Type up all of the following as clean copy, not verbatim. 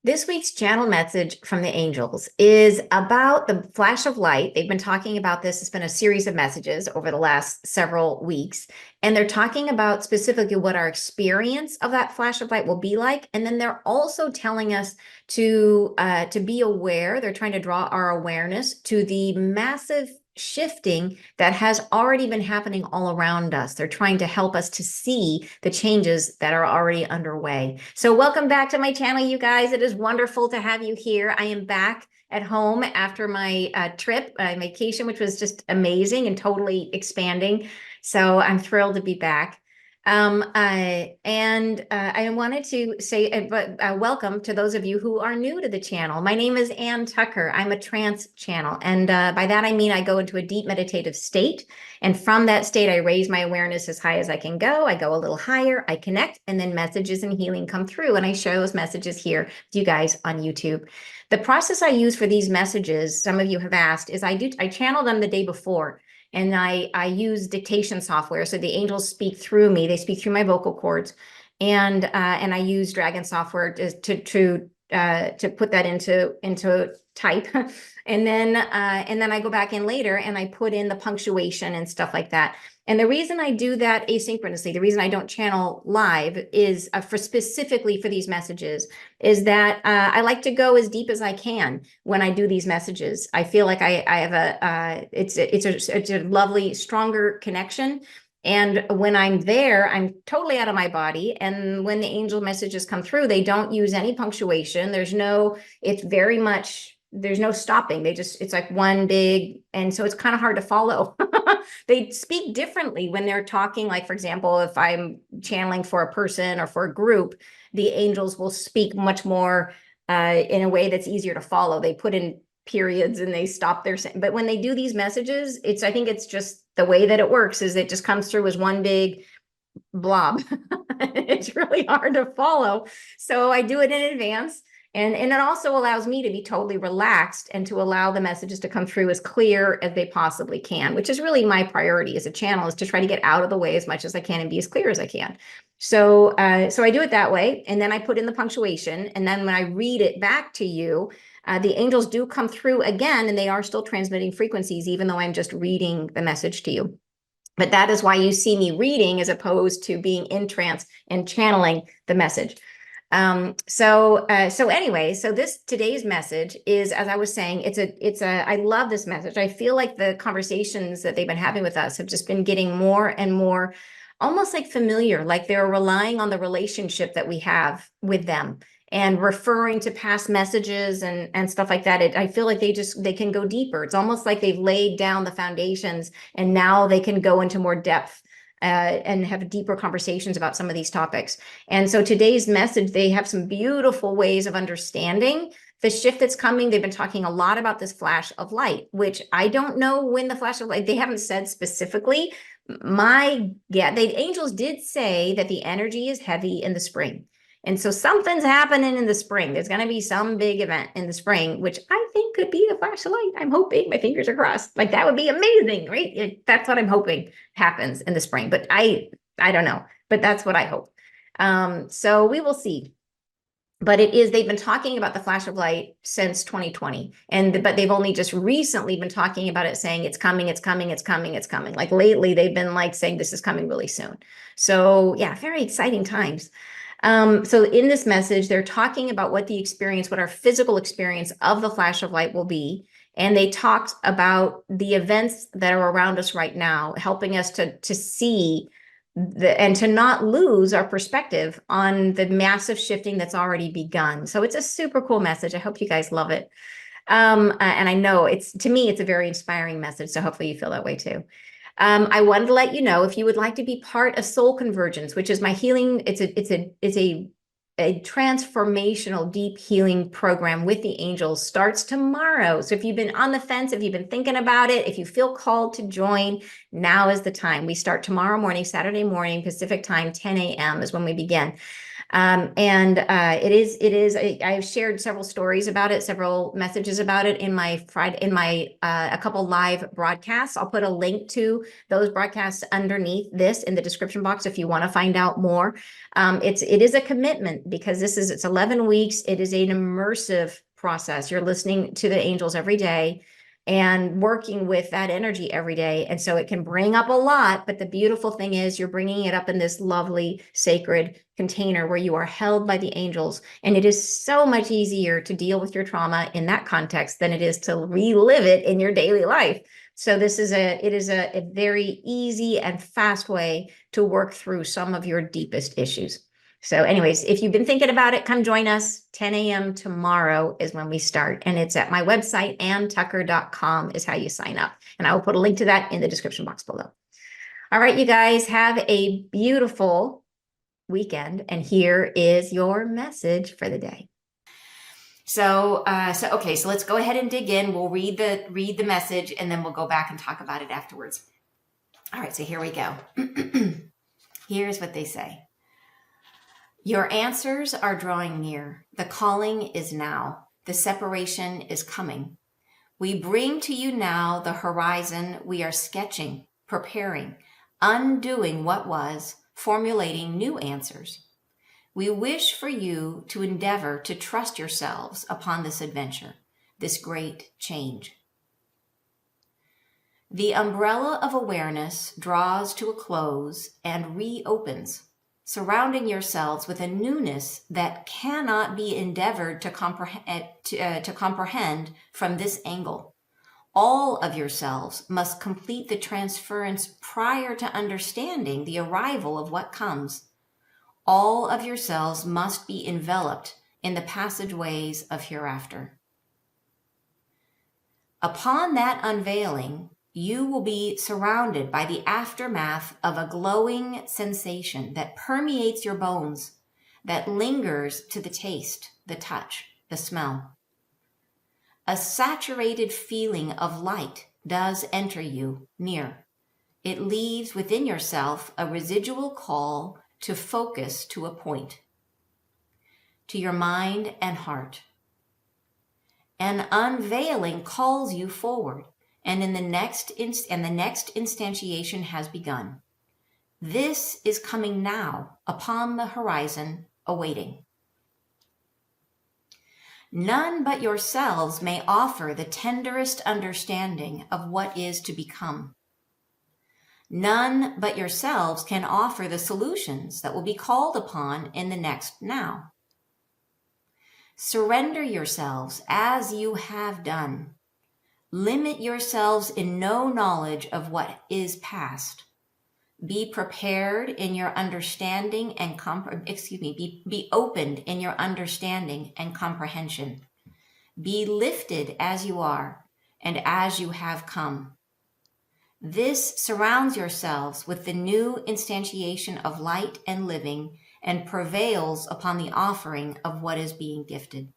This week's channel message from the angels is about the flash of light. They've been talking about this. It's been a series of messages over the last several weeks. And they're talking about specifically what our experience of that flash of light will be like. And then they're also telling us to be aware. They're trying to draw our awareness to the massive shifting that has already been happening all around us. They're trying to help us to see the changes that are already underway. So welcome back to my channel, you guys. It is wonderful to have you here. I am back at home after my trip, vacation, which was just amazing and totally expanding. So I'm thrilled to be back. I wanted to say welcome to those of you who are new to the channel. My name is Ann Tucker. I'm a trance channel. And by that, I mean I go into a deep meditative state. And from that state, I raise my awareness as high as I can go. I go a little higher, I connect, and then messages and healing come through. And I share those messages here with you guys on YouTube. The process I use for these messages, some of you have asked, is I channel them the day before. And I use dictation software. So the angels speak through me. They speak through my vocal cords. And I use Dragon software to put that into type. And then I go back in later and I put in the punctuation and stuff like that. And the reason I do that asynchronously, the reason I don't channel live is specifically for these messages, is that I like to go as deep as I can when I do these messages. I feel like I have it's a lovely, stronger connection. And when I'm there, I'm totally out of my body. And when the angel messages come through, they don't use any punctuation. It's very much, there's no stopping. It's like one big, and so it's kind of hard to follow. They speak differently when they're talking. Like, for example, if I'm channeling for a person or for a group, the angels will speak much more in a way that's easier to follow. They put in periods and they stop their, but when they do these messages, I think it's just the way that it works is it just comes through as one big blob. It's really hard to follow. So I do it in advance. And it also allows me to be totally relaxed and to allow the messages to come through as clear as they possibly can, which is really my priority as a channel, is to try to get out of the way as much as I can and be as clear as I can. So I do it that way. And then I put in the punctuation. And then when I read it back to you, the angels do come through again, and they are still transmitting frequencies, even though I'm just reading the message to you. But that is why you see me reading as opposed to being in trance and channeling the message. So anyway, today's message is, as I was saying, I love this message. I feel like the conversations that they've been having with us have just been getting more and more almost like familiar, like they're relying on the relationship that we have with them and referring to past messages and stuff like that. I feel like they can go deeper. It's almost like they've laid down the foundations and now they can go into more depth and have deeper conversations about some of these topics. And so today's message, they have some beautiful ways of understanding the shift that's coming. They've been talking a lot about this flash of light, which I don't know when the flash of light, they haven't said specifically. The angels did say that the energy is heavy in the spring. And so something's happening in the spring. There's going to be some big event in the spring, which I think could be the flash of light. I'm hoping. My fingers are crossed. Like, that would be amazing, right? That's what I'm hoping happens in the spring. But I don't know. But that's what I hope. So we will see. But they've been talking about the flash of light since 2020. But they've only just recently been talking about it, saying it's coming, it's coming, it's coming, it's coming. Like lately, they've been like saying this is coming really soon. So yeah, very exciting times. So in this message, they're talking about what our physical experience of the flash of light will be. And they talked about the events that are around us right now, helping us to see and to not lose our perspective on the massive shifting that's already begun. So it's a super cool message. I hope you guys love it. And I know to me, it's a very inspiring message. So hopefully you feel that way too. I wanted to let you know, if you would like to be part of Soul Convergence, which is my healing, it's a transformational deep healing program with the angels, starts tomorrow. So if you've been on the fence, if you've been thinking about it, if you feel called to join, now is the time. We start tomorrow morning, Saturday morning, Pacific time, 10 a.m. is when we begin. I've shared several stories about it, several messages about it in my a couple live broadcasts. I'll put a link to those broadcasts underneath this in the description box if you want to find out more. It is a commitment because it's 11 weeks. It is an immersive process. You're listening to the angels every day and working with that energy every day. And so it can bring up a lot, but the beautiful thing is you're bringing it up in this lovely sacred container where you are held by the angels. And it is so much easier to deal with your trauma in that context than it is to relive it in your daily life. So it is a very easy and fast way to work through some of your deepest issues. So anyways, if you've been thinking about it, come join us. 10 a.m. tomorrow is when we start. And it's at my website, anntucker.com is how you sign up. And I will put a link to that in the description box below. All right, you guys, have a beautiful weekend. And here is your message for the day. So let's go ahead and dig in. We'll read the message and then we'll go back and talk about it afterwards. All right, so here we go. Here's what they say. Your answers are drawing near. The calling is now. The separation is coming. We bring to you now the horizon we are sketching, preparing, undoing what was, formulating new answers. We wish for you to endeavor to trust yourselves upon this adventure, this great change. The umbrella of awareness draws to a close and reopens, surrounding yourselves with a newness that cannot be endeavored to comprehend from this angle. All of yourselves must complete the transference prior to understanding the arrival of what comes. All of yourselves must be enveloped in the passageways of hereafter. Upon that unveiling, you will be surrounded by the aftermath of a glowing sensation that permeates your bones, that lingers to the taste, the touch, the smell. A saturated feeling of light does enter you near. It leaves within yourself a residual call to focus to a point, to your mind and heart. An unveiling calls you forward. And the next instantiation has begun. This is coming now upon the horizon, awaiting. None but yourselves may offer the tenderest understanding of what is to become. None but yourselves can offer the solutions that will be called upon in the next now. Surrender yourselves as you have done. Limit yourselves in no knowledge of what is past. Be prepared in your understanding and be opened in your understanding and comprehension. Be lifted as you are and as you have come. This surrounds yourselves with the new instantiation of light and living and prevails upon the offering of what is being gifted.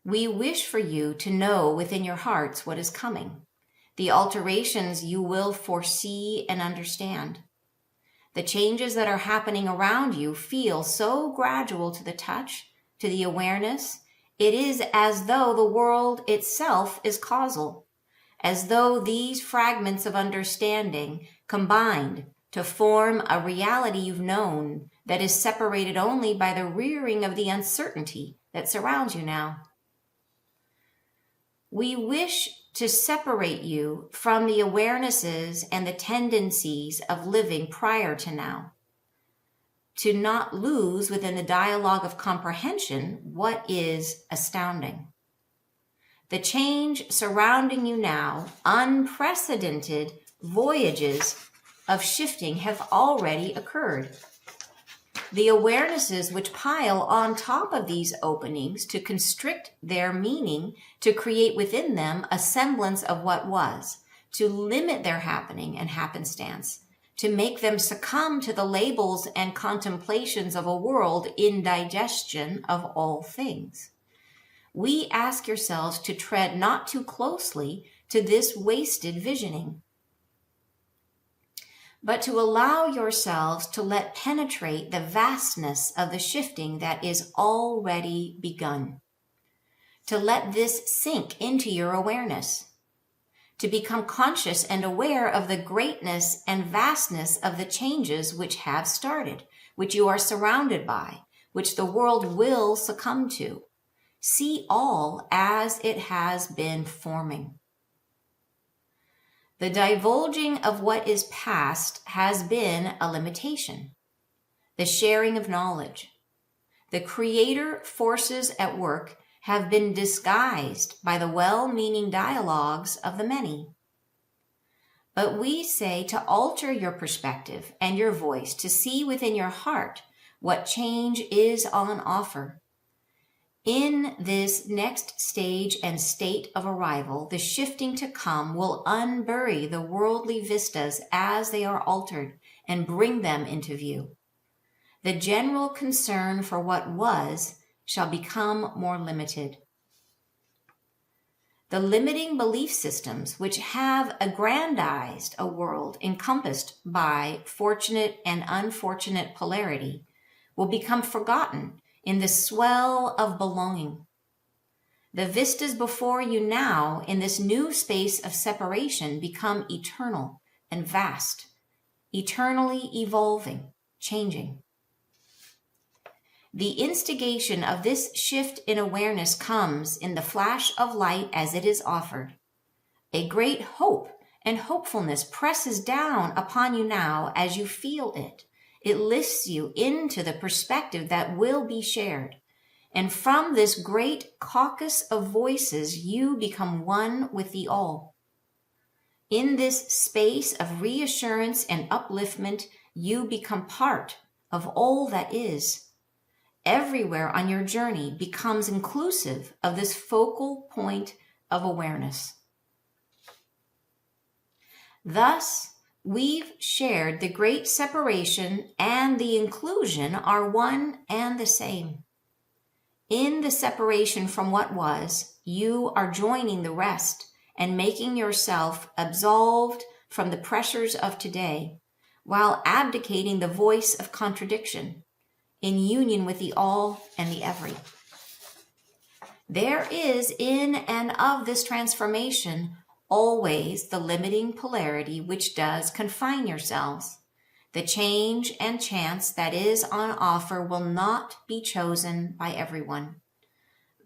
We wish for you to know within your hearts what is coming, the alterations you will foresee and understand. The changes that are happening around you feel so gradual to the touch, to the awareness. It is as though the world itself is causal, as though these fragments of understanding combined to form a reality you've known that is separated only by the rearing of the uncertainty that surrounds you now. We wish to separate you from the awarenesses and the tendencies of living prior to now, to not lose within the dialogue of comprehension what is astounding. The change surrounding you now, unprecedented voyages of shifting have already occurred. The awarenesses which pile on top of these openings to constrict their meaning, to create within them a semblance of what was, to limit their happening and happenstance, to make them succumb to the labels and contemplations of a world in digestion of all things. We ask yourselves to tread not too closely to this wasted visioning. but to allow yourselves to let penetrate the vastness of the shifting that is already begun. To let this sink into your awareness. To become conscious and aware of the greatness and vastness of the changes which have started, which you are surrounded by, which the world will succumb to. See all as it has been forming. The divulging of what is past has been a limitation. The sharing of knowledge. The creator forces at work have been disguised by the well-meaning dialogues of the many. But we say to alter your perspective and your voice, to see within your heart what change is on offer. In this next stage and state of arrival, the shifting to come will unbury the worldly vistas as they are altered and bring them into view. The general concern for what was shall become more limited. The limiting belief systems which have aggrandized a world encompassed by fortunate and unfortunate polarity will become forgotten in the swell of belonging. The vistas before you now in this new space of separation become eternal and vast, eternally evolving, changing. The instigation of this shift in awareness comes in the flash of light as it is offered. A great hope and hopefulness presses down upon you now as you feel it. It lifts you into the perspective that will be shared. And from this great caucus of voices, you become one with the all. In this space of reassurance and upliftment, you become part of all that is. Everywhere on your journey becomes inclusive of this focal point of awareness. Thus, we've shared the great separation and the inclusion are one and the same. In the separation from what was, you are joining the rest and making yourself absolved from the pressures of today, while abdicating the voice of contradiction, in union with the all and the every. There is in and of this transformation always the limiting polarity which does confine yourselves. The change and chance that is on offer will not be chosen by everyone.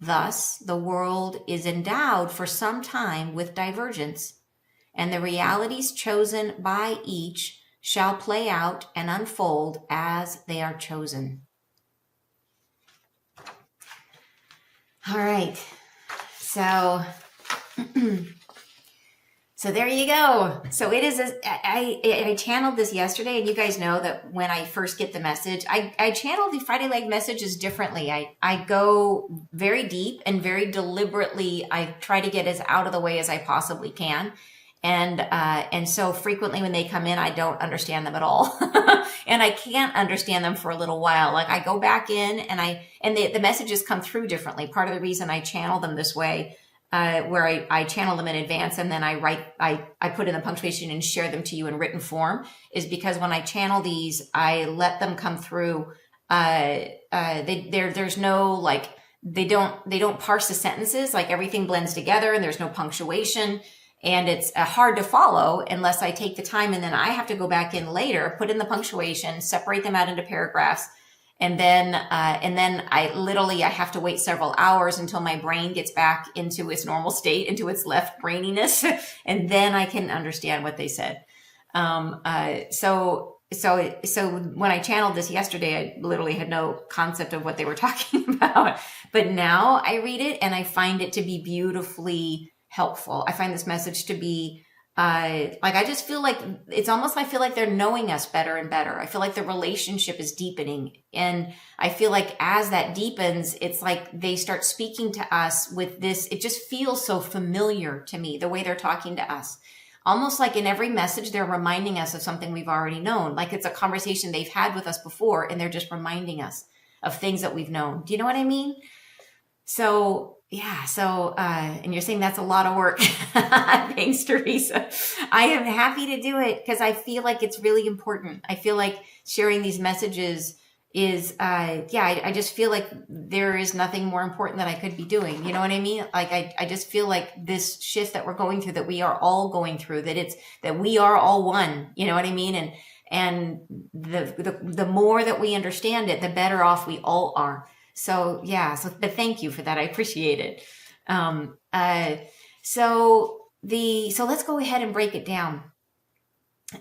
Thus, the world is endowed for some time with divergence, and the realities chosen by each shall play out and unfold as they are chosen. All right, so there you go. So it is, I channeled this yesterday, and you guys know that when I first get the message, I channel the Friday Leg messages differently. I go very deep and very deliberately. I try to get as out of the way as I possibly can. And so frequently when they come in, I don't understand them at all. And I can't understand them for a little while. Like I go back in and the messages come through differently. Part of the reason I channel them this way, where I channel them in advance and then I put in the punctuation and share them to you in written form, is because when I channel these, I let them come through. There's no like, they don't parse the sentences, like everything blends together and there's no punctuation. And it's hard to follow unless I take the time, and then I have to go back in later, put in the punctuation, separate them out into paragraphs. And then I have to wait several hours until my brain gets back into its normal state, into its left braininess. And then I can understand what they said. So when I channeled this yesterday, I literally had no concept of what they were talking about, but now I read it and I find it to be beautifully helpful. I find this message to be I just feel like it's almost, I feel like they're knowing us better and better. I feel like the relationship is deepening. And I feel like as that deepens, it's like they start speaking to us with this. It just feels so familiar to me, the way they're talking to us. Almost like in every message, they're reminding us of something we've already known. Like it's a conversation they've had with us before, and they're just reminding us of things that we've known. Do you know what I mean? So yeah, and you're saying that's a lot of work. Thanks, Teresa. I am happy to do it because I feel like it's really important. I feel like sharing these messages is, I just feel like there is nothing more important that I could be doing. You know what I mean? Like, I just feel like this shift that we're going through, that we are all going through, that we are all one. You know what I mean? And the more that we understand it, the better off we all are. So yeah, but thank you for that. I appreciate it. Um, uh, so let's go ahead and break it down.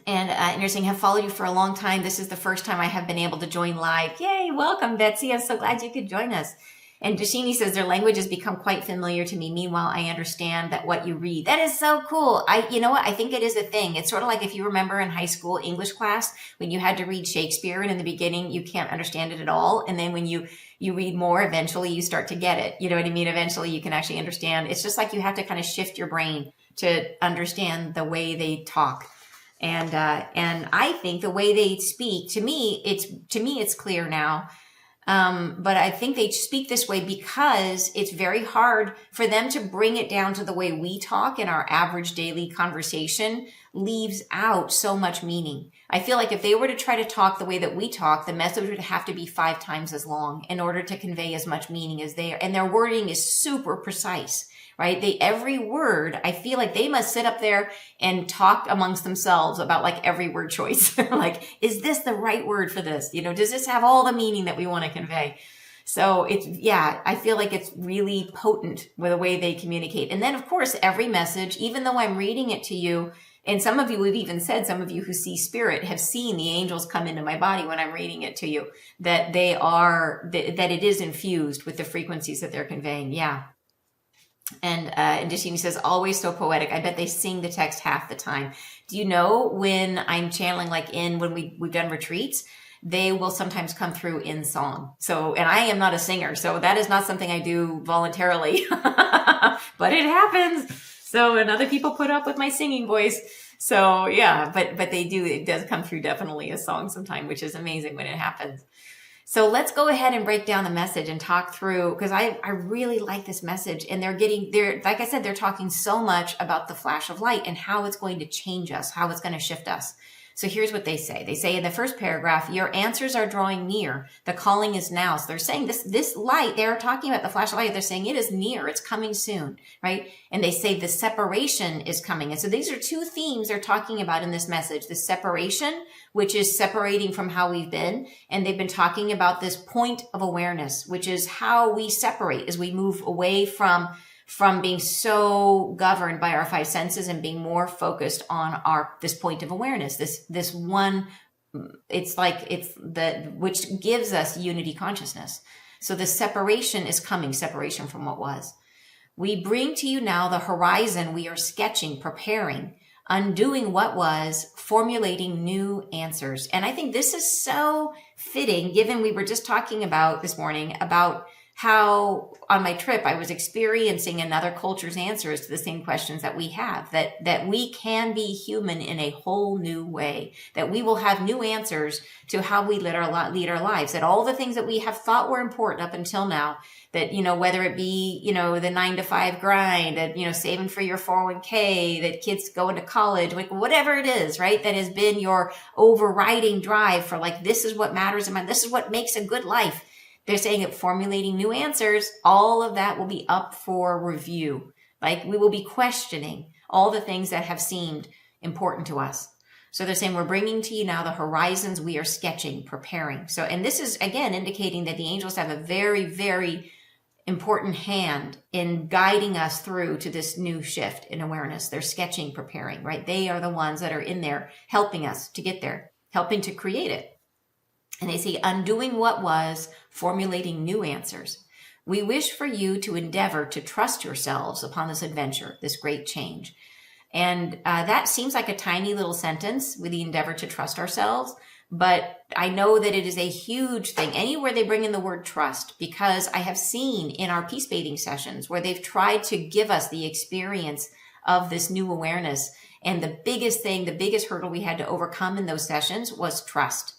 And you're saying, have followed you for a long time. This is the first time I have been able to join live. Yay, welcome, Betsy. I'm so glad you could join us. And Dashini says, their language has become quite familiar to me. Meanwhile, I understand that what you read. That is so cool. You know what? I think it is a thing. It's sort of like if you remember in high school English class, when you had to read Shakespeare, and in the beginning, you can't understand it at all. And then when you read more, eventually you start to get it. You know what I mean? Eventually you can actually understand. It's just like you have to kind of shift your brain to understand the way they talk. And I think the way they speak, to me, it's clear now. But I think they speak this way because it's very hard for them to bring it down to the way we talk in our average daily conversation leaves out so much meaning. I feel like if they were to try to talk the way that we talk, the message would have to be 5 times as long in order to convey as much meaning as they are. And their wording is super precise, right? Every word, I feel like they must sit up there and talk amongst themselves about like every word choice. Like, is this the right word for this? You know, does this have all the meaning that we want to convey? So I feel like it's really potent with the way they communicate. And then of course, every message, even though I'm reading it to you, and some of you have even said, some of you who see spirit have seen the angels come into my body when I'm reading it to you, that that it is infused with the frequencies that they're conveying. Yeah. And Dashini says, always so poetic. I bet they sing the text half the time. Do you know when I'm channeling, like when we've done retreats, they will sometimes come through in song. So, and I am not a singer, so that is not something I do voluntarily, but it happens. So, and other people put up with my singing voice. So yeah, but it does come through definitely a song sometime, which is amazing when it happens. So let's go ahead and break down the message and talk through, because I really like this message, and they're like I said, they're talking so much about the flash of light and how it's going to change us, how it's going to shift us. So here's what they say. They say in the first paragraph, your answers are drawing near. The calling is now. So they're saying this light, they're talking about the flash of light. They're saying it is near. It's coming soon, right? And they say the separation is coming. And so these are 2 themes they're talking about in this message. The separation, which is separating from how we've been. And they've been talking about this point of awareness, which is how we separate as we move away from being so governed by our 5 senses and being more focused on this point of awareness, this one, which gives us unity consciousness. So the separation is coming, separation from what was. We bring to you now the horizon we are sketching, preparing, undoing what was, formulating new answers. And I think this is so fitting, given we were just talking about this morning about how on my trip I was experiencing another culture's answers to the same questions that we have, that we can be human in a whole new way, that we will have new answers to how we lead our lives, that all the things that we have thought were important up until now, that, whether it be, the 9-to-5 grind, that, saving for your 401k, that kids go into college, like whatever it is, right? That has been your overriding drive for like, this is what matters in my, this is what makes a good life. They're saying that formulating new answers, all of that will be up for review. Like we will be questioning all the things that have seemed important to us. So they're saying, we're bringing to you now the horizons we are sketching, preparing. So, and this is again indicating that the angels have a very, very important hand in guiding us through to this new shift in awareness. They're sketching, preparing, right? They are the ones that are in there helping us to get there, helping to create it. And they say, undoing what was, formulating new answers. We wish for you to endeavor to trust yourselves upon this adventure, this great change. And that seems like a tiny little sentence with the endeavor to trust ourselves. But I know that it is a huge thing anywhere they bring in the word trust, because I have seen in our peace bathing sessions where they've tried to give us the experience of this new awareness. And the biggest thing, the biggest hurdle we had to overcome in those sessions was trust.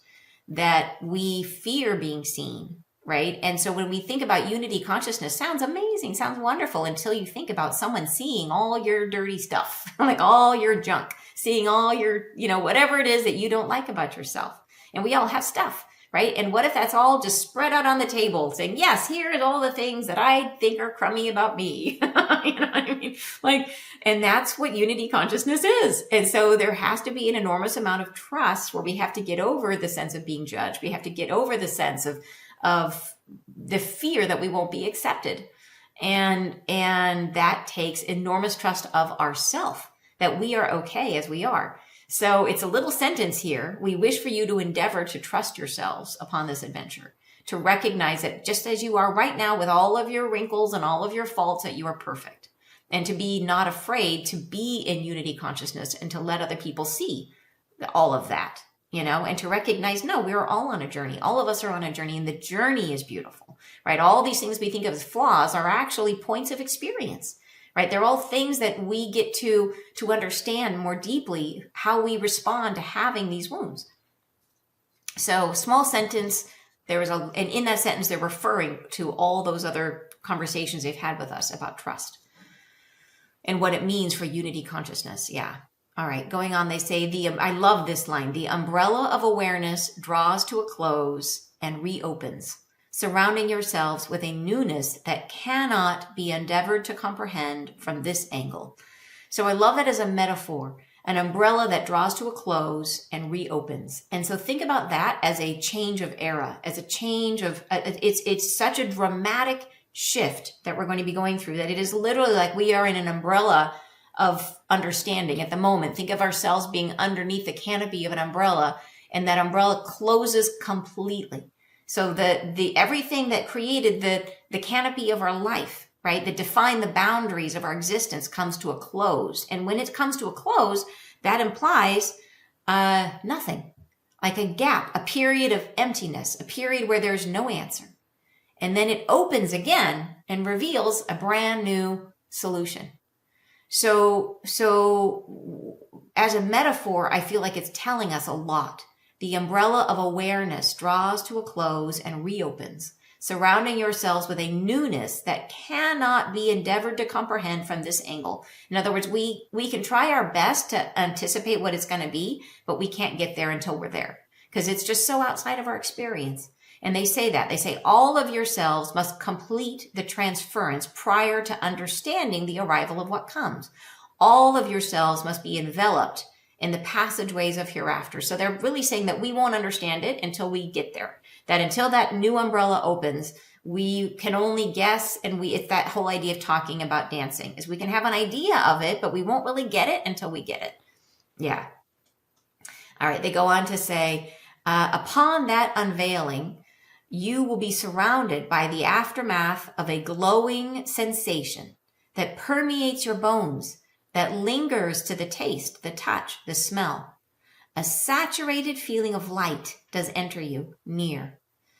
That we fear being seen. right? And so when we think about unity consciousness, sounds amazing, sounds wonderful until you think about someone seeing all your dirty stuff, like all your junk, seeing all your, whatever it is that you don't like about yourself. And we all have stuff, right? And what if that's all just spread out on the table saying, yes, here are all the things that I think are crummy about me. You know what I mean? And that's what unity consciousness is. And so there has to be an enormous amount of trust where we have to get over the sense of being judged. We have to get over the sense of the fear that we won't be accepted. And that takes enormous trust of ourself, that we are okay as we are. So it's a little sentence here. We wish for you to endeavor to trust yourselves upon this adventure, to recognize that just as you are right now with all of your wrinkles and all of your faults, that you are perfect, and to be not afraid to be in unity consciousness and to let other people see all of that, and to recognize, no, we're all on a journey. All of us are on a journey, and the journey is beautiful, right? All these things we think of as flaws are actually points of experience. Right? They're all things that we get to understand more deeply how we respond to having these wounds. So small sentence, and in that sentence, they're referring to all those other conversations they've had with us about trust and what it means for unity consciousness. Yeah. All right. Going on, they say, I love this line, the umbrella of awareness draws to a close and reopens, surrounding yourselves with a newness that cannot be endeavored to comprehend from this angle. So I love that as a metaphor, an umbrella that draws to a close and reopens. And so think about that as a change of era, as a change of, it's such a dramatic shift that we're going to be going through that it is literally like we are in an umbrella of understanding at the moment. Think of ourselves being underneath the canopy of an umbrella, and that umbrella closes completely. So the everything that created the canopy of our life, right, that defined the boundaries of our existence comes to a close. And when it comes to a close, that implies nothing, like a gap, a period of emptiness, a period where there's no answer. And then it opens again and reveals a brand new solution. So as a metaphor, I feel like it's telling us a lot. The umbrella of awareness draws to a close and reopens, surrounding yourselves with a newness that cannot be endeavored to comprehend from this angle. In other words, we can try our best to anticipate what it's going to be, but we can't get there until we're there because it's just so outside of our experience. And they say that. They say all of yourselves must complete the transference prior to understanding the arrival of what comes. All of yourselves must be enveloped in the passageways of hereafter. So they're really saying that we won't understand it until we get there. That until that new umbrella opens, we can only guess, and it's that whole idea of talking about dancing, is we can have an idea of it, but we won't really get it until we get it. Yeah. All right, they go on to say, upon that unveiling, you will be surrounded by the aftermath of a glowing sensation that permeates your bones, that lingers to the taste, the touch, the smell. A saturated feeling of light does enter you near.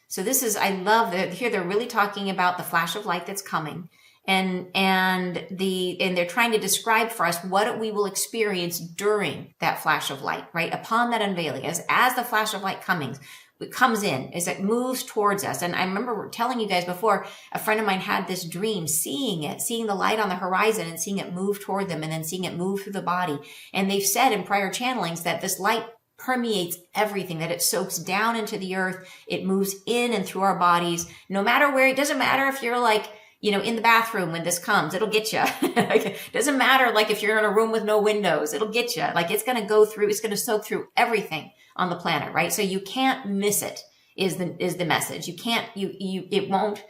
So this is, I love that here they're really talking about the flash of light that's coming. And they're trying to describe for us what we will experience during that flash of light, right? Upon that unveiling, as the flash of light comes in, as it moves towards us. And I remember telling you guys before, a friend of mine had this dream, seeing the light on the horizon and seeing it move toward them and then seeing it move through the body. And they've said in prior channelings that this light permeates everything, that it soaks down into the earth. It moves in and through our bodies, no matter where. It doesn't matter if you're like, in the bathroom when this comes, it'll get you. It doesn't matter like if you're in a room with no windows, it'll get you. Like it's going to go through, it's going to soak through everything on the planet, right? So you can't miss it is the message. You can't, it won't,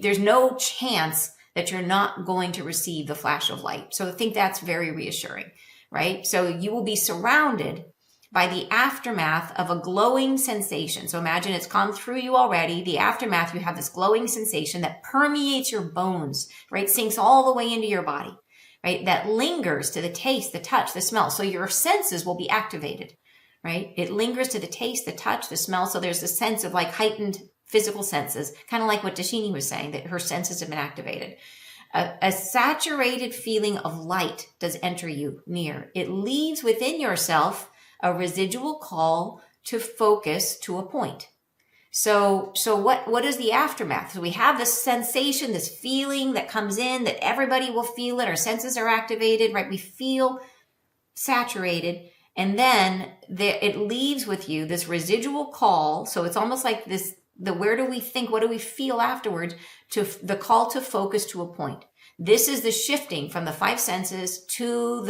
there's no chance that you're not going to receive the flash of light. So I think that's very reassuring, right? So you will be surrounded by the aftermath of a glowing sensation. So imagine it's come through you already. The aftermath, you have this glowing sensation that permeates your bones, right? Sinks all the way into your body, right? That lingers to the taste, the touch, the smell. So your senses will be activated, right? It lingers to the taste, the touch, the smell. So there's a sense of like heightened physical senses, kind of like what Dashini was saying, that her senses have been activated. A saturated feeling of light does enter you near. It leaves within yourself a residual call to focus to a point. So what is the aftermath? So we have this sensation, this feeling that comes in, that everybody will feel it. Our senses are activated, right? We feel saturated. And then it leaves with you this residual call. So it's almost like this, where do we think, what do we feel afterwards, to the call to focus to a point. This is the shifting from the five senses to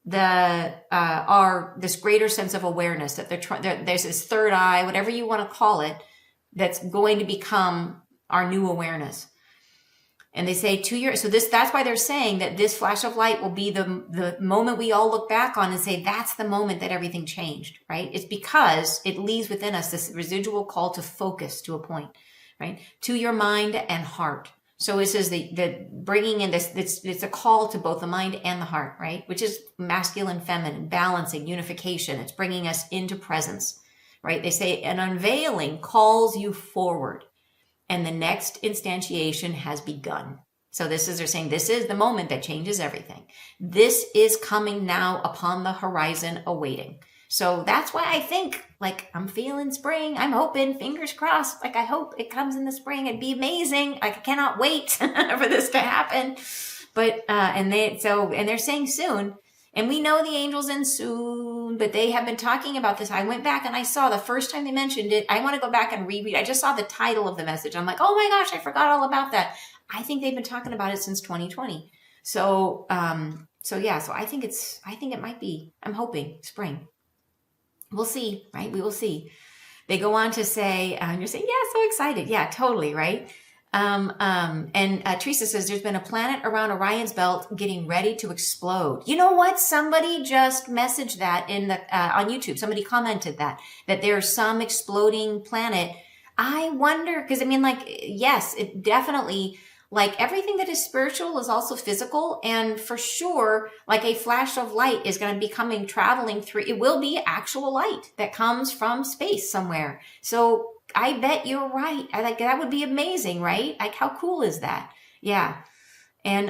this greater sense of awareness, that there's this third eye, whatever you want to call it, that's going to become our new awareness. And they say that's why they're saying that this flash of light will be the moment we all look back on and say, that's the moment that everything changed, right? It's because it leaves within us this residual call to focus to a point, right? To your mind and heart. So it says the bringing in this, it's a call to both the mind and the heart, right? Which is masculine, feminine, balancing, unification. It's bringing us into presence, right? They say an unveiling calls you forward, and the next instantiation has begun. So they're saying this is the moment that changes everything. This is coming now upon the horizon, awaiting. So that's why I think, like, I'm feeling spring. I'm hoping, fingers crossed, like, I hope it comes in the spring. It'd be amazing. Like, I cannot wait for this to happen. But, and they're saying soon, and we know the angel's in soon, but they have been talking about this. I went back and I saw the first time they mentioned it. I want to go back and reread. I just saw the title of the message. I'm like, oh my gosh, I forgot all about that. I think they've been talking about it since 2020. So I think it might be, I'm hoping, spring. We'll see, right? We will see. They go on to say, you're saying, yeah, so excited. Yeah, totally, right? And Teresa says there's been a planet around Orion's belt getting ready to explode. You know what? Somebody just messaged that in the on YouTube. Somebody commented that there's some exploding planet. I wonder, because I mean, like, yes, it definitely, like, everything that is spiritual is also physical, and for sure, like, a flash of light is going to be traveling through. It will be actual light that comes from space somewhere. So I bet you're right. That would be amazing, right? Like, how cool is that? Yeah. And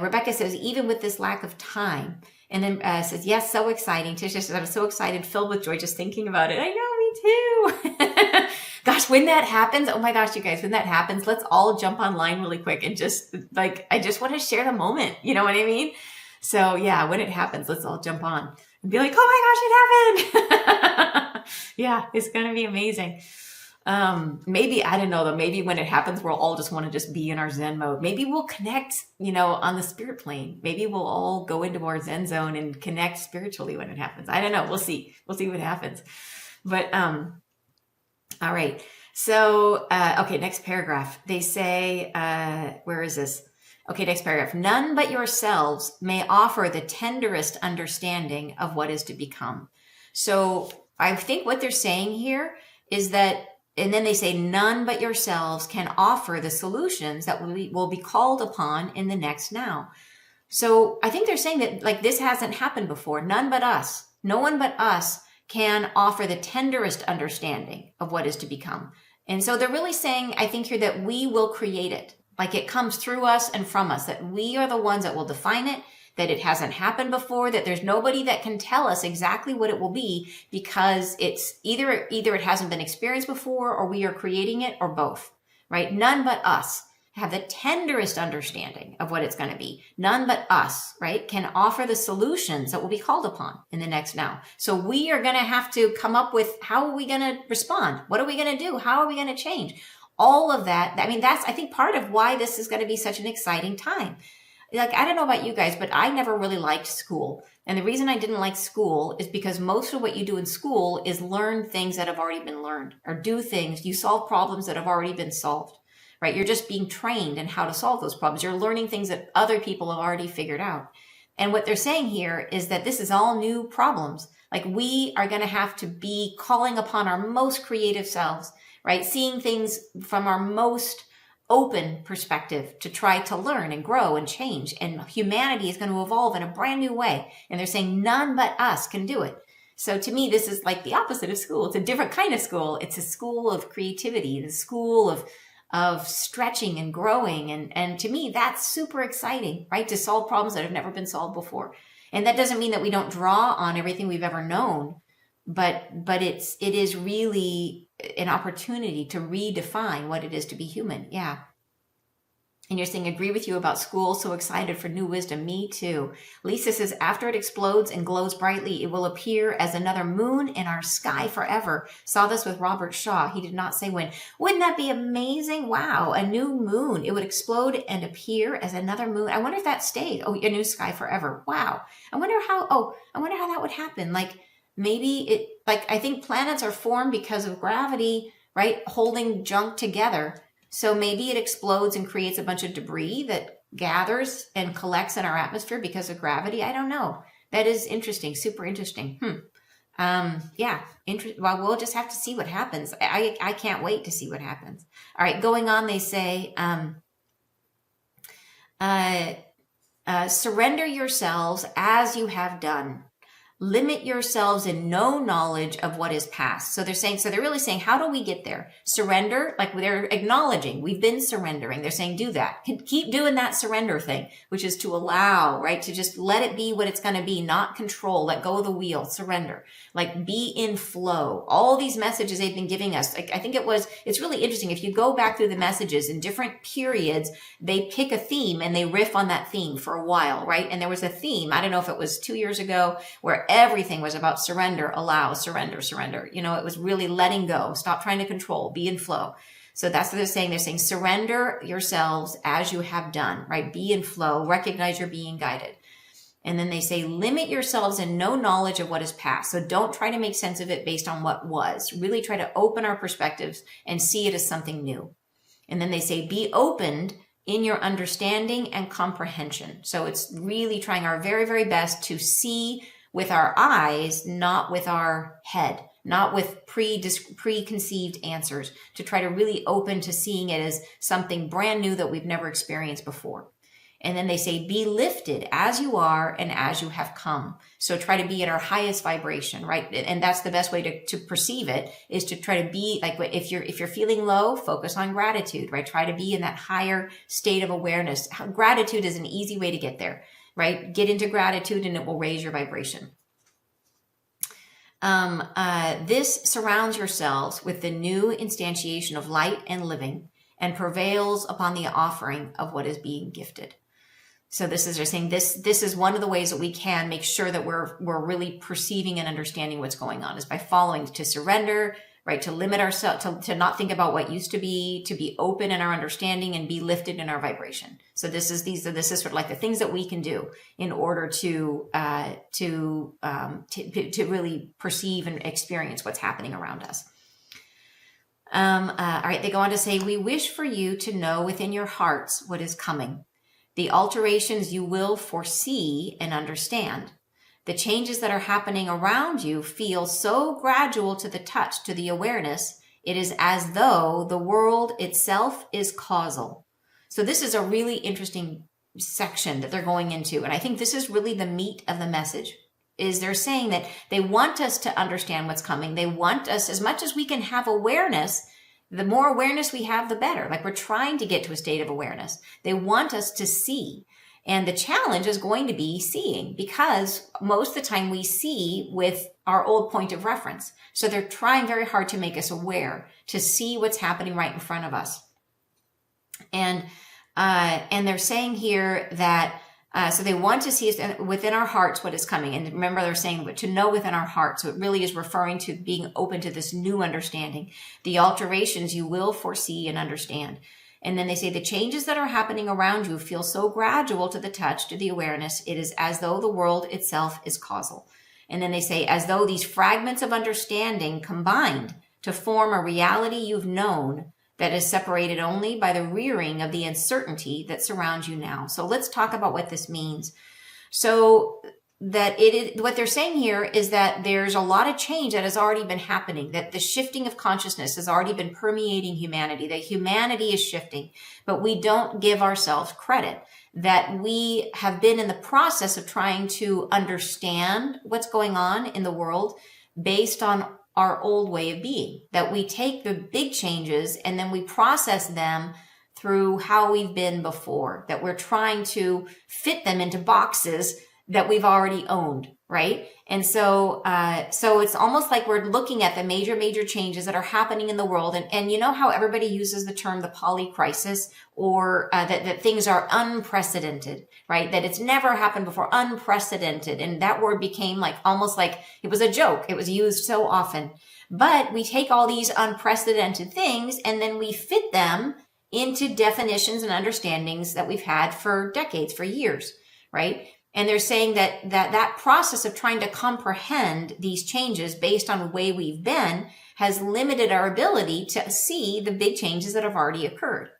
Rebecca says, even with this lack of time, and then says, yes, so exciting. Tisha says, I'm so excited, filled with joy just thinking about it. I know, me too. Gosh, when that happens, oh my gosh, you guys, when that happens, let's all jump online really quick and just, like, I just want to share the moment. You know what I mean? So yeah, when it happens, let's all jump on and be like, oh my gosh, it happened. Yeah, it's going to be amazing. Maybe, I don't know though, maybe when it happens, we'll all just want to just be in our Zen mode. Maybe we'll connect, on the spirit plane. Maybe we'll all go into our Zen zone and connect spiritually when it happens. I don't know. We'll see. We'll see what happens. But, all right. So, okay, next paragraph. They say, where is this? Okay, next paragraph. None but yourselves may offer the tenderest understanding of what is to become. So I think what they're saying here is that, and then they say, none but yourselves can offer the solutions that will be called upon in the next now. So I think they're saying that, like, this hasn't happened before. None but us, no one but us can offer the tenderest understanding of what is to become. And so they're really saying, I think here, that we will create it. Like, it comes through us and from us, that we are the ones that will define it, that it hasn't happened before, that there's nobody that can tell us exactly what it will be, because it's either it hasn't been experienced before, or we are creating it, or both, right? None but us have the tenderest understanding of what it's going to be. None but us, right, can offer the solutions that will be called upon in the next now. So we are going to have to come up with, how are we going to respond? What are we going to do? How are we going to change? All of that. I mean, that's, I think, part of why this is going to be such an exciting time. Like, I don't know about you guys, but I never really liked school. And the reason I didn't like school is because most of what you do in school is learn things that have already been learned, or do things, you solve problems that have already been solved, right? You're just being trained in how to solve those problems. You're learning things that other people have already figured out. And what they're saying here is that this is all new problems. Like, we are going to have to be calling upon our most creative selves, right? Seeing things from our most open perspective to try to learn and grow and change. And humanity is going to evolve in a brand new way. And they're saying none but us can do it. So to me, this is like the opposite of school. It's a different kind of school. It's a school of creativity, the school of stretching and growing. And to me, that's super exciting, right? To solve problems that have never been solved before. And that doesn't mean that we don't draw on everything we've ever known, but it is really an opportunity to redefine what it is to be human. Yeah. And you're saying, agree with you about school. So excited for new wisdom. Me too. Lisa says, after it explodes and glows brightly, it will appear as another moon in our sky forever. Saw this with Robert Shaw. He did not say when. Wouldn't that be amazing? Wow. A new moon. It would explode and appear as another moon. I wonder if that stayed. Oh, a new sky forever. Wow. I wonder how that would happen. Like maybe I think planets are formed because of gravity, right? Holding junk together. So maybe it explodes and creates a bunch of debris that gathers and collects in our atmosphere because of gravity. I don't know. That is interesting. Super interesting. Yeah. Well, we'll just have to see what happens. I can't wait to see what happens. All right. Going on, they say, surrender yourselves as you have done. Limit yourselves in no knowledge of what is past. So they're really saying, how do we get there? Surrender, like they're acknowledging we've been surrendering. They're saying, do that. Keep doing that surrender thing, which is to allow, right? To just let it be what it's going to be, not control, let go of the wheel, surrender, like be in flow. All these messages they've been giving us. Like, I think it's really interesting. If you go back through the messages in different periods, they pick a theme and they riff on that theme for a while, right? And there was a theme, I don't know if it was 2 years ago, where everything was about surrender, allow, surrender, surrender. You know, it was really letting go, stop trying to control, be in flow. So that's what they're saying. They're saying, surrender yourselves as you have done, right? Be in flow, recognize you're being guided. And then they say, limit yourselves in no knowledge of what is past. So don't try to make sense of it based on what was. Really try to open our perspectives and see it as something new. And then they say, be opened in your understanding and comprehension. So it's really trying our very, very best to see with our eyes, not with our head, not with preconceived answers, to try to really open to seeing it as something brand new that we've never experienced before. And then they say, be lifted as you are and as you have come. So try to be at our highest vibration, right? And that's the best way to perceive it, is to try to be like, if you're feeling low, focus on gratitude, right? Try to be in that higher state of awareness. Gratitude is an easy way to get there, right? Get into gratitude and it will raise your vibration. This surrounds yourselves with the new instantiation of light and living and prevails upon the offering of what is being gifted. So they're saying this is one of the ways that we can make sure that we're really perceiving and understanding what's going on, is by following, to surrender, right? To limit ourselves, to not think about what used to be open in our understanding and be lifted in our vibration. So this is sort of like the things that we can do in order to really perceive and experience what's happening around us. All right. They go on to say, we wish for you to know within your hearts what is coming, the alterations you will foresee and understand. The changes that are happening around you feel so gradual to the touch, to the awareness. It is as though the world itself is causal. So this is a really interesting section that they're going into. And I think this is really the meat of the message, is they're saying that they want us to understand what's coming. They want us, as much as we can have awareness, the more awareness we have, the better. Like, we're trying to get to a state of awareness. They want us to see. And the challenge is going to be seeing, because most of the time we see with our old point of reference. So they're trying very hard to make us aware, to see what's happening right in front of us. And they're saying here that, so they want to see within our hearts what is coming. And remember, they're saying to know within our hearts. So it really is referring to being open to this new understanding, the alterations you will foresee and understand. And then they say the changes that are happening around you feel so gradual to the touch, to the awareness. It is as though the world itself is causal. And then they say, as though these fragments of understanding combined to form a reality you've known that is separated only by the rearing of the uncertainty that surrounds you now. So let's talk about what this means. So that what they're saying here is that there's a lot of change that has already been happening, that the shifting of consciousness has already been permeating humanity, that humanity is shifting, but we don't give ourselves credit that we have been in the process of trying to understand what's going on in the world based on our old way of being, that we take the big changes and then we process them through how we've been before, that we're trying to fit them into boxes that we've already owned, right? And so it's almost like we're looking at the major changes that are happening in the world. And you know how everybody uses the term the polycrisis, or that things are unprecedented, right? That it's never happened before, unprecedented. And that word became like almost like it was a joke. It was used so often. But we take all these unprecedented things and then we fit them into definitions and understandings that we've had for decades, for years, right? And they're saying that process of trying to comprehend these changes based on the way we've been has limited our ability to see the big changes that have already occurred.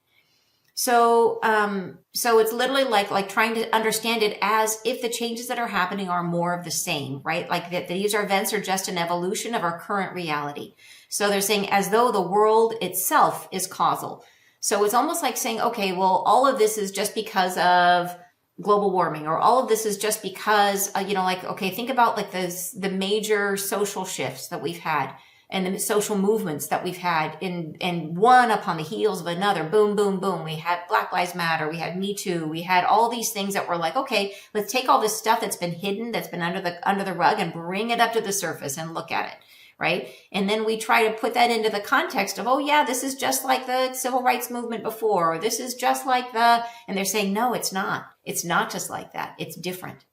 So it's literally like trying to understand it as if the changes that are happening are more of the same, right? Like that these events are just an evolution of our current reality. So they're saying as though the world itself is causal. So it's almost like saying, okay, well, all of this is just because of global warming, or all of this is just because, okay, think about like the major social shifts that we've had and the social movements that we've had in one upon the heels of another. Boom, boom, boom. We had Black Lives Matter. We had Me Too. We had all these things that were like, okay, let's take all this stuff that's been hidden, that's been under the rug, and bring it up to the surface and look at it. Right. And then we try to put that into the context of, oh yeah, this is just like the civil rights movement before, or this is just like and they're saying, no, it's not. It's not just like that. It's different.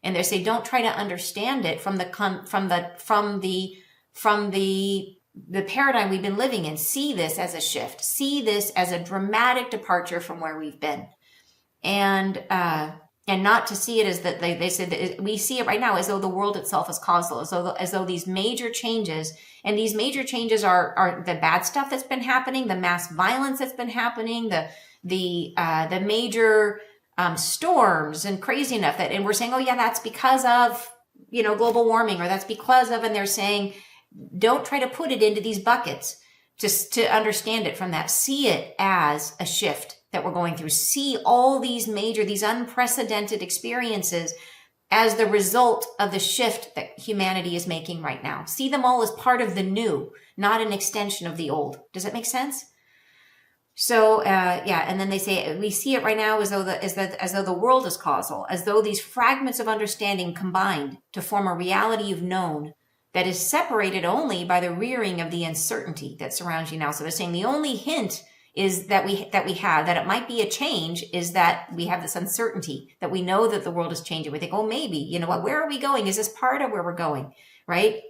And they're saying, don't try to understand it from the paradigm we've been living in. See this as a shift. See this as a dramatic departure from where we've been. And not to see it as that they said that we see it right now as though the world itself is causal, as though these major changes, and these major changes are the bad stuff that's been happening, the mass violence that's been happening, the major storms and crazy enough and we're saying, oh yeah, that's because of global warming, or that's because of, and they're saying, don't try to put it into these buckets just to understand it from that. See it as a shift that we're going through. See all these unprecedented experiences as the result of the shift that humanity is making right now. See them all as part of the new, not an extension of the old. Does that make sense? So, and then they say, we see it right now as though the world is causal, as though these fragments of understanding combined to form a reality you've known that is separated only by the rearing of the uncertainty that surrounds you now. So they're saying the only hint is that we have, that it might be a change, is that we have this uncertainty, that we know that the world is changing. We think, oh, maybe, you know what, where are we going? Is this part of where we're going? Right?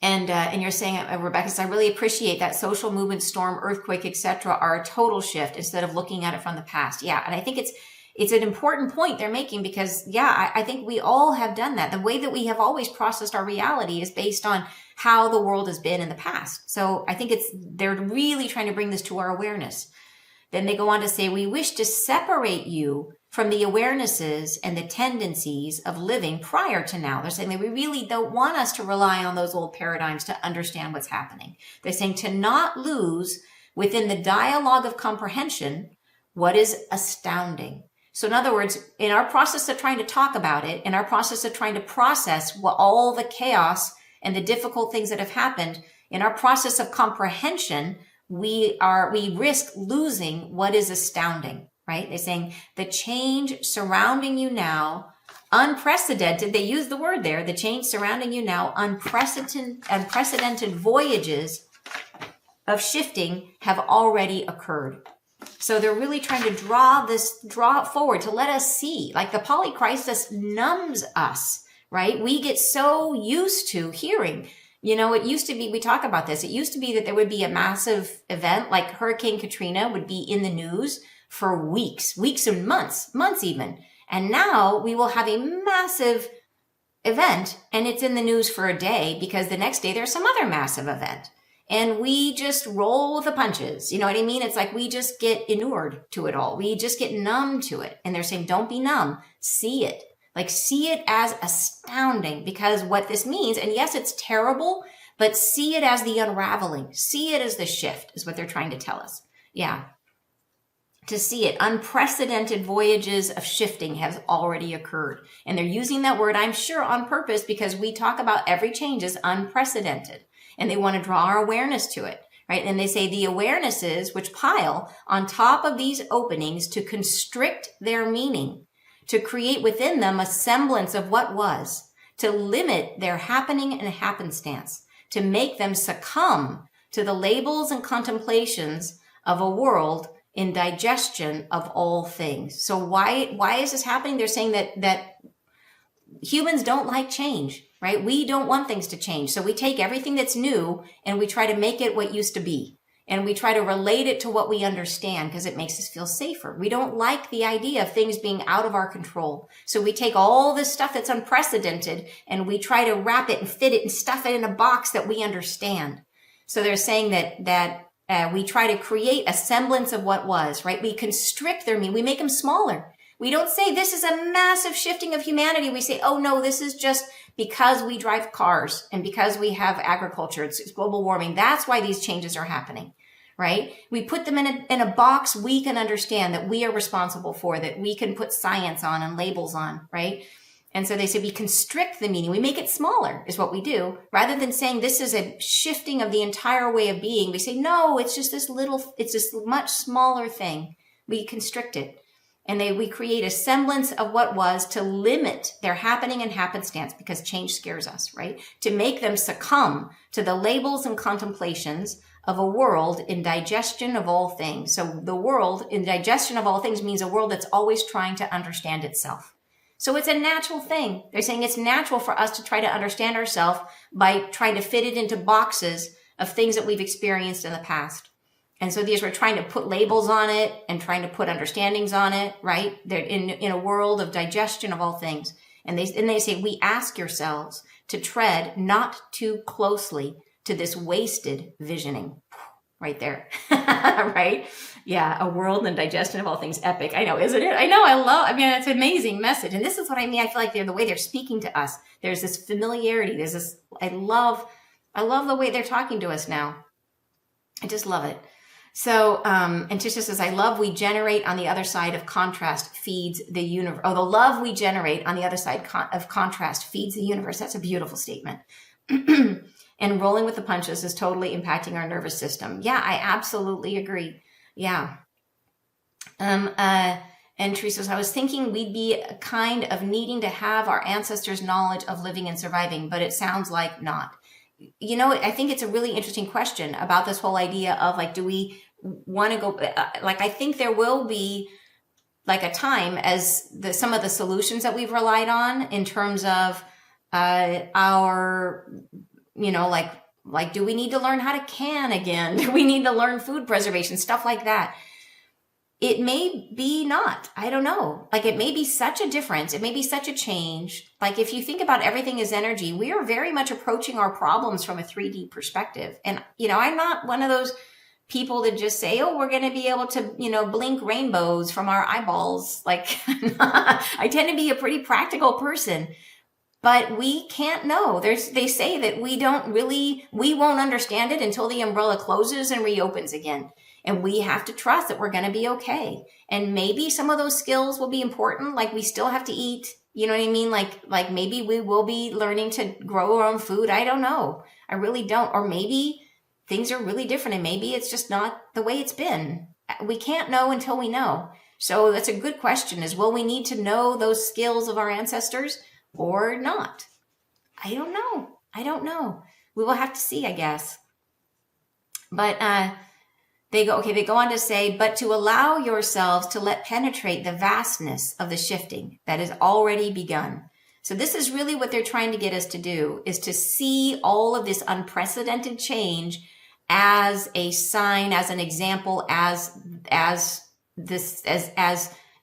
And you're saying, Rebecca says, I really appreciate that social movement, storm, earthquake, etc., are a total shift instead of looking at it from the past. Yeah. And I think it's an important point they're making, because I think we all have done that. The way that we have always processed our reality is based on how the world has been in the past. So I think they're really trying to bring this to our awareness. Then they go on to say, we wish to separate you from the awarenesses and the tendencies of living prior to now. They're saying that we really don't want us to rely on those old paradigms to understand what's happening. They're saying to not lose within the dialogue of comprehension what is astounding. So in other words, in our process of trying to talk about it, in our process of trying to process all the chaos and the difficult things that have happened, in our process of comprehension, we risk losing what is astounding, right? They're saying the change surrounding you now, unprecedented, they use the word there, the change surrounding you now, unprecedented voyages of shifting have already occurred. So they're really trying to draw it forward to let us see, like the polycrisis numbs us, right? We get so used to hearing, it used to be, we talk about this, it used to be that there would be a massive event like Hurricane Katrina would be in the news for weeks and months even. And now we will have a massive event and it's in the news for a day because the next day there's some other massive event. And we just roll with the punches. You know what I mean? It's like we just get inured to it all. We just get numb to it. And they're saying, don't be numb. See it. Like, see it as astounding, because what this means, and yes, it's terrible, but see it as the unraveling. See it as the shift is what they're trying to tell us. Yeah. To see it. Unprecedented voyages of shifting have already occurred. And they're using that word, I'm sure, on purpose, because we talk about every change is unprecedented. And they want to draw our awareness to it, right? And they say the awarenesses which pile on top of these openings to constrict their meaning, to create within them a semblance of what was, to limit their happening and happenstance, to make them succumb to the labels and contemplations of a world in digestion of all things. So why is this happening? They're saying that humans don't like change, right? We don't want things to change. So we take everything that's new and we try to make it what used to be. And we try to relate it to what we understand because it makes us feel safer. We don't like the idea of things being out of our control. So we take all this stuff that's unprecedented and we try to wrap it and fit it and stuff it in a box that we understand. So they're saying that we try to create a semblance of what was, right? We constrict their meaning. We make them smaller. We don't say this is a massive shifting of humanity. We say, oh no, this is just because we drive cars and because we have agriculture. It's global warming. That's why these changes are happening, right? We put them in a box we can understand that we are responsible for, that we can put science on and labels on, right? And so they say we constrict the meaning. We make it smaller is what we do. Rather than saying this is a shifting of the entire way of being, we say, no, it's just this much smaller thing. We constrict it. And we create a semblance of what was to limit their happening and happenstance because change scares us, right? To make them succumb to the labels and contemplations of a world in digestion of all things. So the world in digestion of all things means a world that's always trying to understand itself. So it's a natural thing. They're saying it's natural for us to try to understand ourselves by trying to fit it into boxes of things that we've experienced in the past. And so we're trying to put labels on it and trying to put understandings on it, right? They're in a world of digestion of all things. And they say, we ask yourselves to tread not too closely to this wasted visioning. Right there, right? Yeah, a world and digestion of all things. Epic. I know, isn't it? I know, it's an amazing message. And this is what I mean. I feel like the way they're speaking to us, there's this familiarity. There's this, I love the way they're talking to us now. I just love it. So, and Tisha says, I love we generate on the other side of contrast feeds the universe. Oh, the love we generate on the other side of contrast feeds the universe. That's a beautiful statement. And rolling with the punches is totally impacting our nervous system. Yeah, I absolutely agree. Yeah. And Teresa says, I was thinking we'd be kind of needing to have our ancestors' knowledge of living and surviving, but it sounds like not. You know, I think it's a really interesting question about this whole idea of like, do we want to go, I think there will be like a time as some of the solutions that we've relied on in terms of our, you know, like, do we need to learn how to can again? Do we need to learn food preservation? Stuff like that. It may be not. I don't know. Like it may be such a difference. It may be such a change. Like if you think about everything as energy, we are very much approaching our problems from a 3D perspective. And, you know, I'm not one of those people that just say, oh, we're going to be able to, you know, blink rainbows from our eyeballs. Like I tend to be a pretty practical person. But we can't know. They say that we won't understand it until the umbrella closes and reopens again. And we have to trust that we're going to be okay. And maybe some of those skills will be important. Like we still have to eat, you know what I mean? Like maybe we will be learning to grow our own food. I don't know. I really don't. Or maybe things are really different and maybe it's just not the way it's been. We can't know until we know. So that's a good question is, will we need to know those skills of our ancestors? Or not? I don't know. We will have to see, I guess. But they go on to say, but to allow yourselves to let penetrate the vastness of the shifting that has already begun. So this is really what they're trying to get us to do, is to see all of this unprecedented change as a sign, as an example, as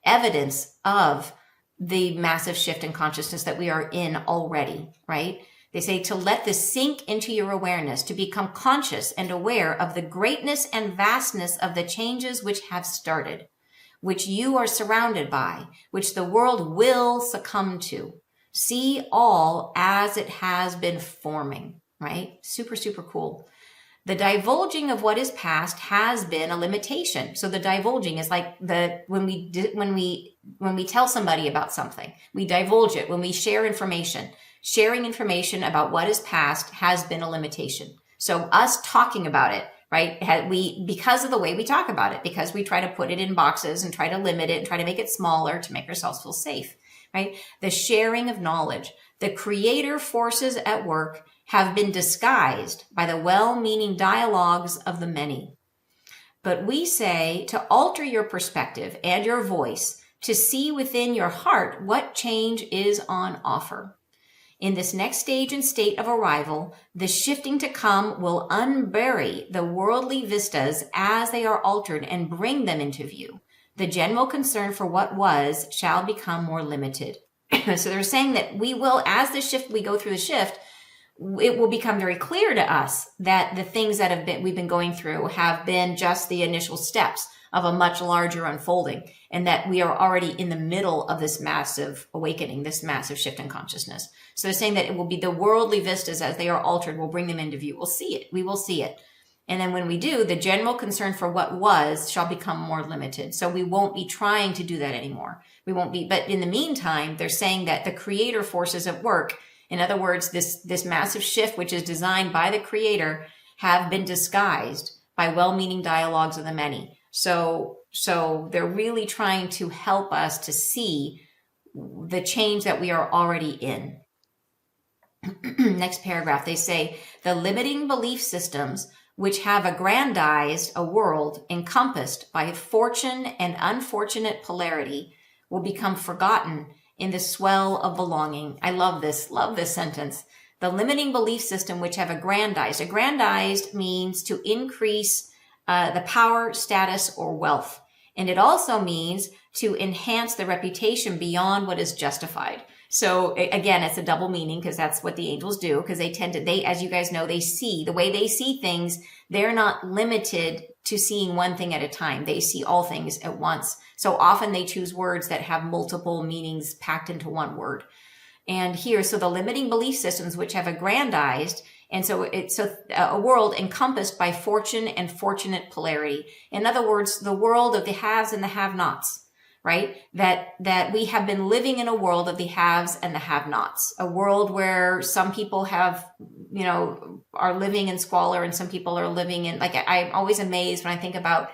evidence of the massive shift in consciousness that we are in already, right? They say to let this sink into your awareness, to become conscious and aware of the greatness and vastness of the changes which have started, which you are surrounded by, which the world will succumb to. See all as it has been forming, right? Super, super cool. The divulging of what is past has been a limitation. So the divulging is like when we tell somebody about something, we divulge it. When we share information, sharing information about what is past has been a limitation. So us talking about it, right? Because of the way we talk about it, because we try to put it in boxes and try to limit it and try to make it smaller to make ourselves feel safe. right? The sharing of knowledge. The creator forces at work have been disguised by the well-meaning dialogues of the many. But we say to alter your perspective and your voice, to see within your heart what change is on offer. In this next stage and state of arrival, the shifting to come will unbury the worldly vistas as they are altered and bring them into view. The general concern for what was shall become more limited. So they're saying that we will, as we go through the shift, it will become very clear to us that the things that we've been going through have been just the initial steps of a much larger unfolding, and that we are already in the middle of this massive awakening, this massive shift in consciousness. So they're saying that it will be the worldly vistas as they are altered, will bring them into view. We'll see it. We will see it. And then when we do, the general concern for what was shall become more limited. So we won't be trying to do that anymore. We won't be, but in the meantime, they're saying that the creator forces at work, in other words, this massive shift, which is designed by the creator, have been disguised by well-meaning dialogues of the many. So they're really trying to help us to see the change that we are already in. Next paragraph, they say, the limiting belief systems which have aggrandized a world encompassed by fortune and unfortunate polarity will become forgotten in the swell of belonging. I love this sentence. The limiting belief system which have aggrandized. Aggrandized means to increase the power, status, or wealth. And it also means to enhance the reputation beyond what is justified. So again, it's a double meaning because that's what the angels do, because they, as you guys know, they see the way they see things. They're not limited to seeing one thing at a time. They see all things at once. So often they choose words that have multiple meanings packed into one word. And here, so the limiting belief systems which have aggrandized, and so it's a world encompassed by fortune and fortunate polarity. In other words, the world of the haves and the have-nots, right? That we have been living in a world of the haves and the have-nots, a world where some people are living in squalor and some people are living in, I'm always amazed when I think about,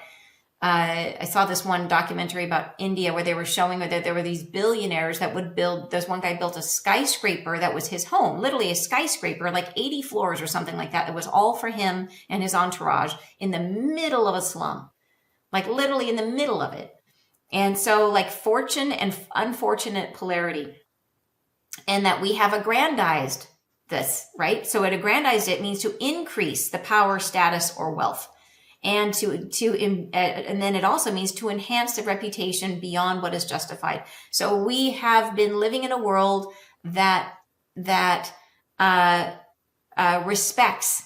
I saw this one documentary about India where they were showing that there were these billionaires that would build, there's one guy built a skyscraper that was his home, literally a skyscraper, like 80 floors or something like that. It was all for him and his entourage in the middle of a slum, like literally in the middle of it. And so like fortune and unfortunate polarity, and that we have aggrandized this, right? So it aggrandized, it means to increase the power, status, or wealth. And and then it also means to enhance the reputation beyond what is justified. So we have been living in a world that respects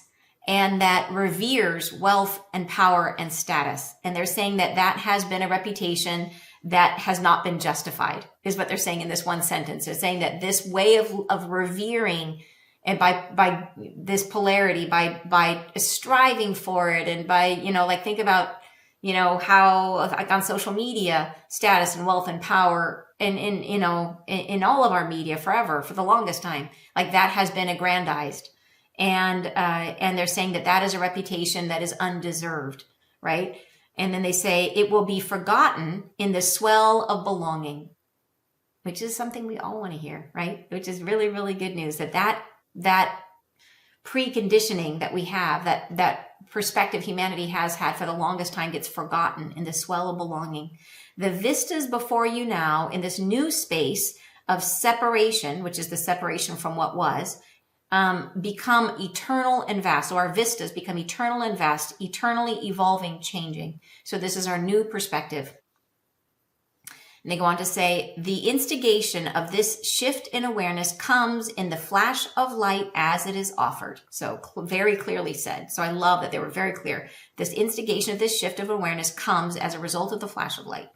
and that reveres wealth and power and status. And they're saying that has been a reputation that has not been justified, is what they're saying in this one sentence. They're saying that this way of revering, and by this polarity, by striving for it, and by, think about, how like on social media, status and wealth and power, and in all of our media forever, for the longest time, like that has been aggrandized. And they're saying that is a reputation that is undeserved, right? And then they say it will be forgotten in the swell of belonging, which is something we all want to hear, right? Which is really, really good news, that preconditioning that we have, that perspective humanity has had for the longest time gets forgotten in the swell of belonging. The vistas before you now in this new space of separation, which is the separation from what was, become eternal and vast. So our vistas become eternal and vast, eternally evolving, changing. So this is our new perspective. And they go on to say, the instigation of this shift in awareness comes in the flash of light as it is offered. So very clearly said. So I love that they were very clear. This instigation of this shift of awareness comes as a result of the flash of light.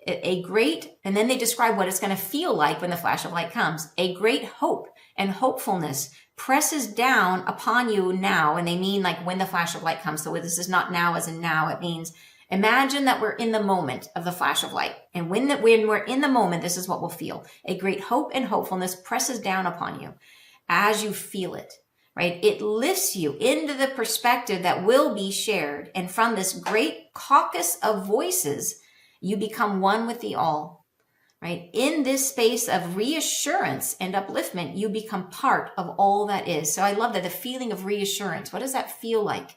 And then they describe what it's going to feel like when the flash of light comes. A great hope and hopefulness presses down upon you now. And they mean like when the flash of light comes. So this is not now as in now. It means imagine that we're in the moment of the flash of light. And when we're in the moment, this is what we'll feel. A great hope and hopefulness presses down upon you as you feel it, right? It lifts you into the perspective that will be shared. And from this great caucus of voices, you become one with the all. right? In this space of reassurance and upliftment, you become part of all that is. So I love that, the feeling of reassurance. What does that feel like?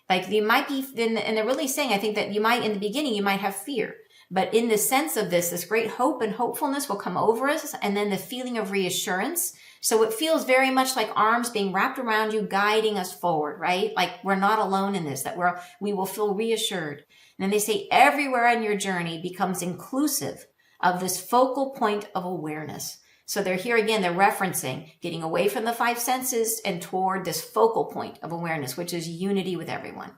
Like you might be, and they're really saying, I think that you might, in the beginning, you might have fear. But in the sense of this great hope and hopefulness will come over us, and then the feeling of reassurance. So it feels very much like arms being wrapped around you, guiding us forward, right? Like we're not alone in this, that we will feel reassured. And then they say everywhere on your journey becomes inclusive of this focal point of awareness. So they're here again, they're referencing getting away from the five senses and toward this focal point of awareness, which is unity with everyone.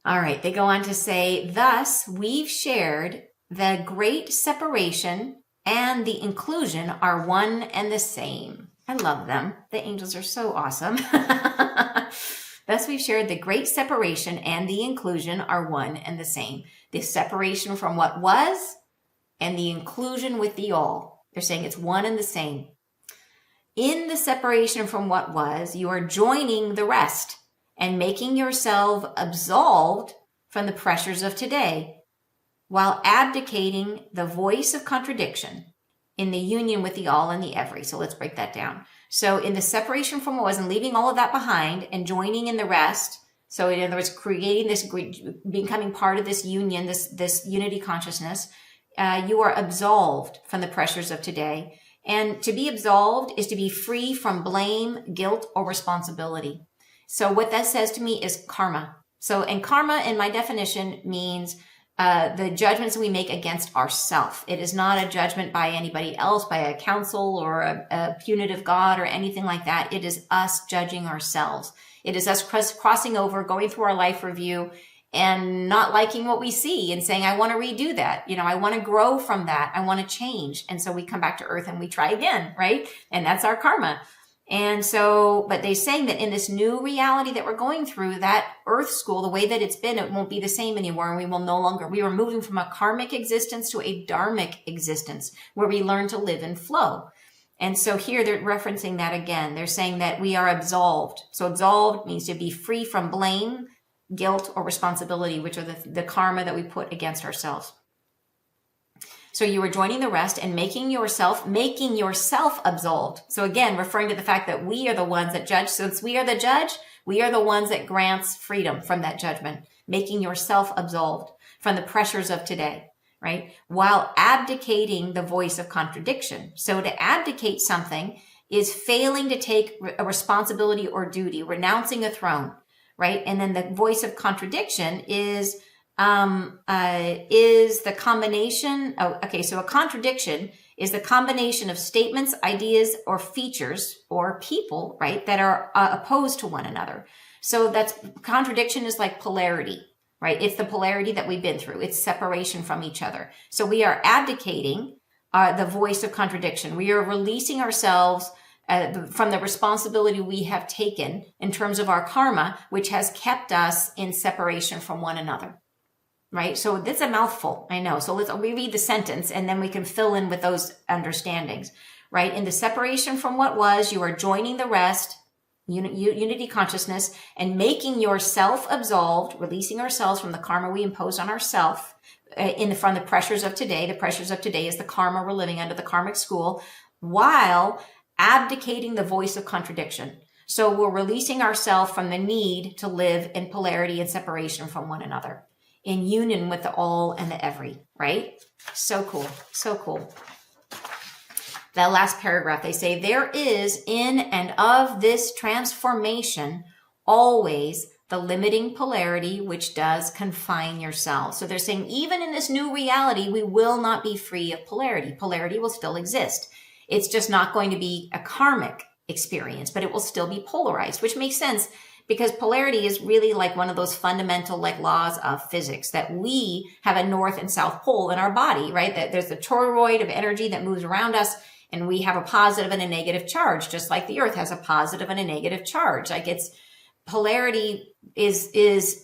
All right, they go on to say, thus we've shared the great separation and the inclusion are one and the same. I love them. The angels are so awesome. Thus we've shared the great separation and the inclusion are one and the same. The separation from what was and the inclusion with the all. They're saying it's one and the same. In the separation from what was, you are joining the rest and making yourself absolved from the pressures of today, while abdicating the voice of contradiction in the union with the all and the every. So let's break that down. So in the separation from what was and leaving all of that behind and joining in the rest. So in other words, creating this, becoming part of this union, this unity consciousness, you are absolved from the pressures of today. And to be absolved is to be free from blame, guilt, or responsibility. So what that says to me is karma. So, and karma in my definition means the judgments we make against ourselves. It is not a judgment by anybody else, by a council or a punitive God or anything like that. It is us judging ourselves. It is us crossing over, going through our life review and not liking what we see and saying, I want to redo that. You know, I want to grow from that. I want to change. And so we come back to earth and we try again, right? And that's our karma. And so, but they're saying that in this new reality that we're going through, that earth school, the way that it's been, it won't be the same anymore. And we will no longer, we are moving from a karmic existence to a dharmic existence where we learn to live in flow. And so here they're referencing that again. They're saying that we are absolved. So absolved means to be free from blame, guilt, or responsibility, which are the karma that we put against ourselves. So you are joining the rest and making yourself absolved. So again, referring to the fact that we are the ones that judge. Since we are the judge, we are the ones that grants freedom from that judgment, making yourself absolved from the pressures of today, right? While abdicating the voice of contradiction. So to abdicate something is failing to take a responsibility or duty, renouncing a throne, right? And then the voice of contradiction is the combination of, so a contradiction is the combination of statements, ideas, or features, or people, right, that are opposed to one another. So that's, contradiction is like polarity, right? It's the polarity that we've been through. It's separation from each other. So we are abdicating the voice of contradiction. We are releasing ourselves from the responsibility we have taken in terms of our karma, which has kept us in separation from one another. Right? So that's a mouthful, I know. So let's reread the sentence and then we can fill in with those understandings, right? In the separation from what was, you are joining the rest, unity consciousness, and making yourself absolved, releasing ourselves from the karma we impose on ourselves from the pressures of today. The pressures of today is the karma we're living under, the karmic school, while abdicating the voice of contradiction. So we're releasing ourselves from the need to live in polarity and separation from one another, in union with the all and the every, right? So cool. So cool. That last paragraph, they say, there is in and of this transformation always the limiting polarity which does confine yourself. So they're saying, even in this new reality, we will not be free of polarity. Polarity will still exist. It's just not going to be a karmic experience, but it will still be polarized, which makes sense. Because polarity is really like one of those fundamental like laws of physics, that we have a north and south pole in our body, right? That there's the toroid of energy that moves around us, and we have a positive and a negative charge, just like the earth has a positive and a negative charge. Like it's polarity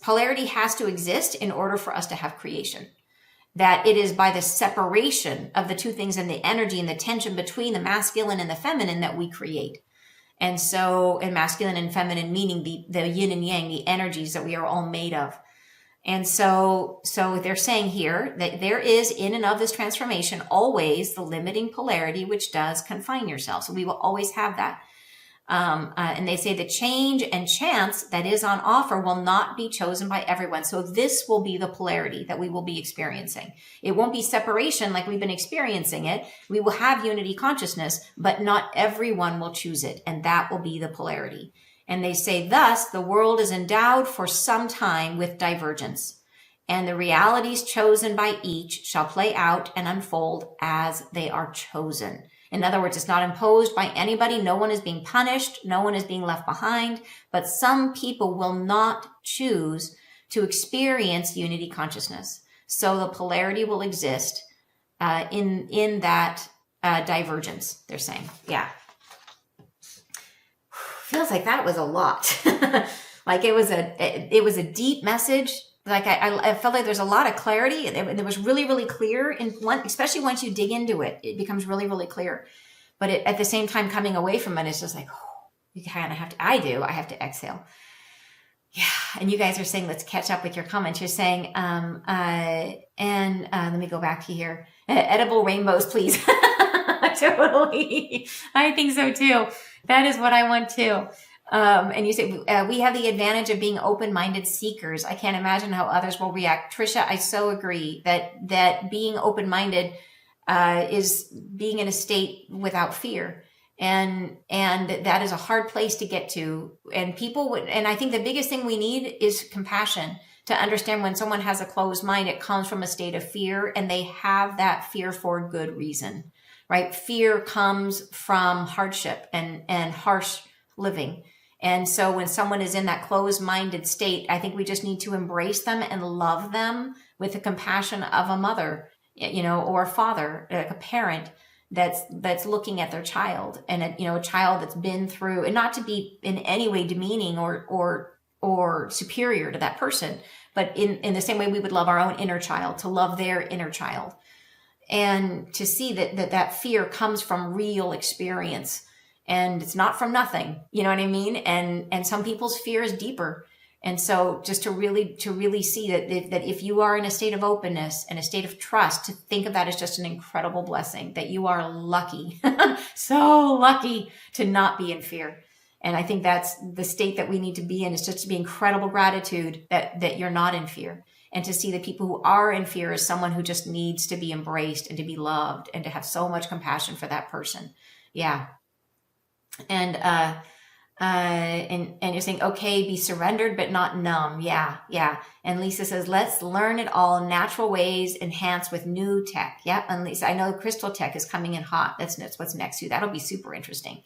polarity has to exist in order for us to have creation. That it is by the separation of the two things and the energy and the tension between the masculine and the feminine that we create. And so, and masculine and feminine meaning the yin and yang, the energies that we are all made of. And so they're saying here that there is in and of this transformation always the limiting polarity, which does confine yourself. So we will always have that. And they say the change and chance that is on offer will not be chosen by everyone. So this will be the polarity that we will be experiencing. It won't be separation like we've been experiencing it. We will have unity consciousness, but not everyone will choose it. And that will be the polarity. And they say, thus, the world is endowed for some time with divergence, and the realities chosen by each shall play out and unfold as they are chosen. In other words, it's not imposed by anybody. No one is being punished. No one is being left behind. But some people will not choose to experience unity consciousness. So the polarity will exist in that divergence, they're saying. Yeah. Feels like that was a lot. Like it was a deep message. Like I felt like there's a lot of clarity. It was really, really clear in one, especially once you dig into it, it becomes really, really clear. But at the same time, coming away from it, it's just like, oh, you kind of have to, I have to exhale. Yeah. And you guys are saying, let's catch up with your comments. You're saying, let me go back to here. Edible rainbows, please. Totally. I think so too. That is what I want too. And you say, we have the advantage of being open-minded seekers. I can't imagine how others will react. Trisha, I so agree that being open-minded, is being in a state without fear. And that is a hard place to get to. And I think the biggest thing we need is compassion, to understand when someone has a closed mind, it comes from a state of fear, and they have that fear for good reason, right? Fear comes from hardship and harsh living. And so when someone is in that closed-minded state, I think we just need to embrace them and love them with the compassion of a mother, or a father, like a parent that's looking at their child, and a child that's been through, and not to be in any way demeaning or superior to that person, but in the same way we would love our own inner child, to love their inner child, and to see that fear comes from real experience. And it's not from nothing, you know what I mean? And some people's fear is deeper. And so just to really see that if you are in a state of openness and a state of trust, to think of that as just an incredible blessing, that you are lucky, so lucky to not be in fear. And I think that's the state that we need to be in, is just to be incredible gratitude that you're not in fear. And to see the people who are in fear as someone who just needs to be embraced and to be loved, and to have so much compassion for that person. Yeah. And you're saying, okay, be surrendered, but not numb. Yeah. And Lisa says, let's learn it all in natural ways, enhance with new tech. Yep. And Lisa, I know crystal tech is coming in hot. That's what's next to. That'll be super interesting.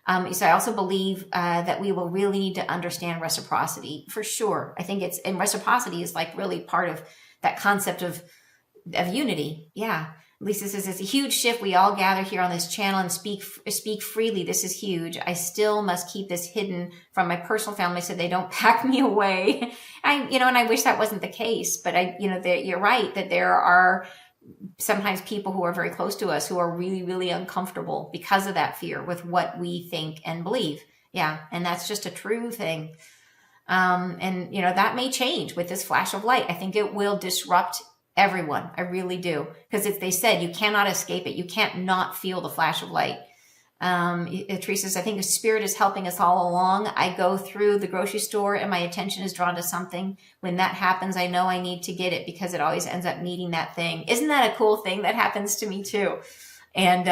So I also believe that we will really need to understand reciprocity for sure. I think and reciprocity is like really part of that concept of unity. Yeah. Lisa says, it's a huge shift. We all gather here on this channel and speak freely. This is huge. I still must keep this hidden from my personal family so they don't pack me away. And I wish that wasn't the case, but you're right that there are sometimes people who are very close to us who are really, really uncomfortable because of that fear with what we think and believe. Yeah. And that's just a true thing. That may change with this flash of light. I think it will disrupt everyone. I really do. Because they said you cannot escape it. You can't not feel the flash of light. Teresa says, I think the spirit is helping us all along. I go through the grocery store and my attention is drawn to something. When that happens, I know I need to get it because it always ends up needing that thing. Isn't that a cool thing? That happens to me too. And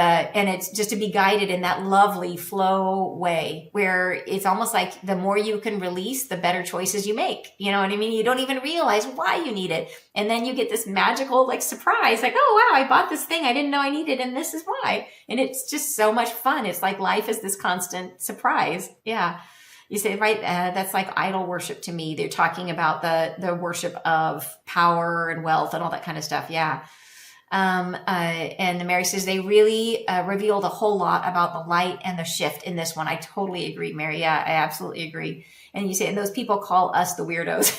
it's just to be guided in that lovely flow way where it's almost like the more you can release, the better choices you make. You know what I mean? You don't even realize why you need it. And then you get this magical surprise, like, oh, wow, I bought this thing I didn't know I needed. And this is why. And it's just so much fun. It's like life is this constant surprise. Yeah. You say, right, that's like idol worship to me. They're talking about the worship of power and wealth and all that kind of stuff. Yeah. And Mary says they really revealed a whole lot about the light and the shift in this one. I totally agree, Mary. Yeah, I absolutely agree. And you say, and those people call us the weirdos.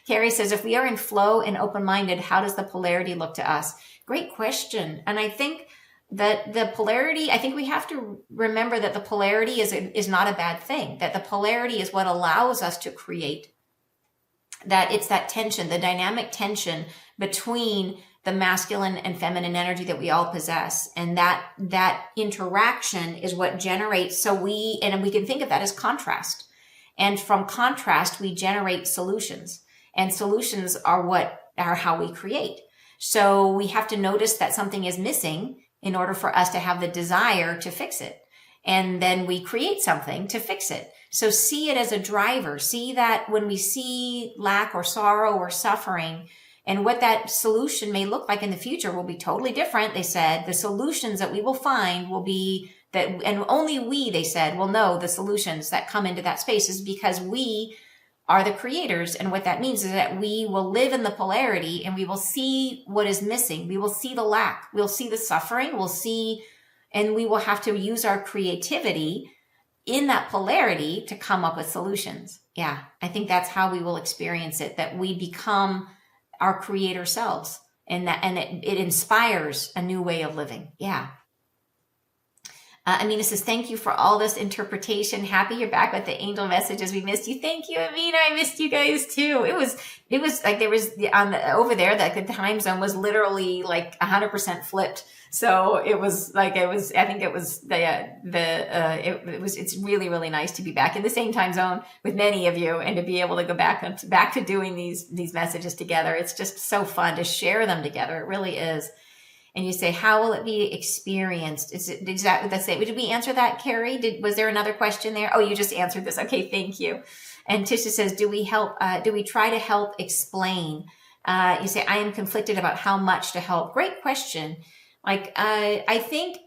Carrie says, if we are in flow and open-minded, how does the polarity look to us? Great question. And I think that the polarity, I think we have to remember that the polarity is not a bad thing, that the polarity is what allows us to create that it's that tension, the dynamic tension between the masculine and feminine energy that we all possess. And that interaction is what generates, and we can think of that as contrast. And from contrast, we generate solutions. And solutions are how we create. So we have to notice that something is missing in order for us to have the desire to fix it. And then we create something to fix it. So see it as a driver. See that when we see lack or sorrow or suffering, and what that solution may look like in the future will be totally different. They said the solutions that we will find will be that, and only we, they said, will know the solutions that come into that space, is because we are the creators. And what that means is that we will live in the polarity, and we will see what is missing. We will see the lack. We'll see the suffering. And we will have to use our creativity in that polarity to come up with solutions. Yeah, I think that's how we will experience it, that we become our creator selves, and it inspires a new way of living. Yeah. Amina says, thank you for all this interpretation. Happy you're back with the angel messages. We missed you. Thank you, Amina. I missed you guys too. It was like there was over there, like the time zone was literally like 100% flipped. So it's really, really nice to be back in the same time zone with many of you, and to be able to go back to doing these messages together. It's just so fun to share them together. It really is. And you say, how will it be experienced? Is it exactly the same? Did we answer that, Carrie? Was there another question there? Oh, you just answered this. Okay, thank you. And Tisha says, do we try to help explain? You say, I am conflicted about how much to help. Great question. Like, I think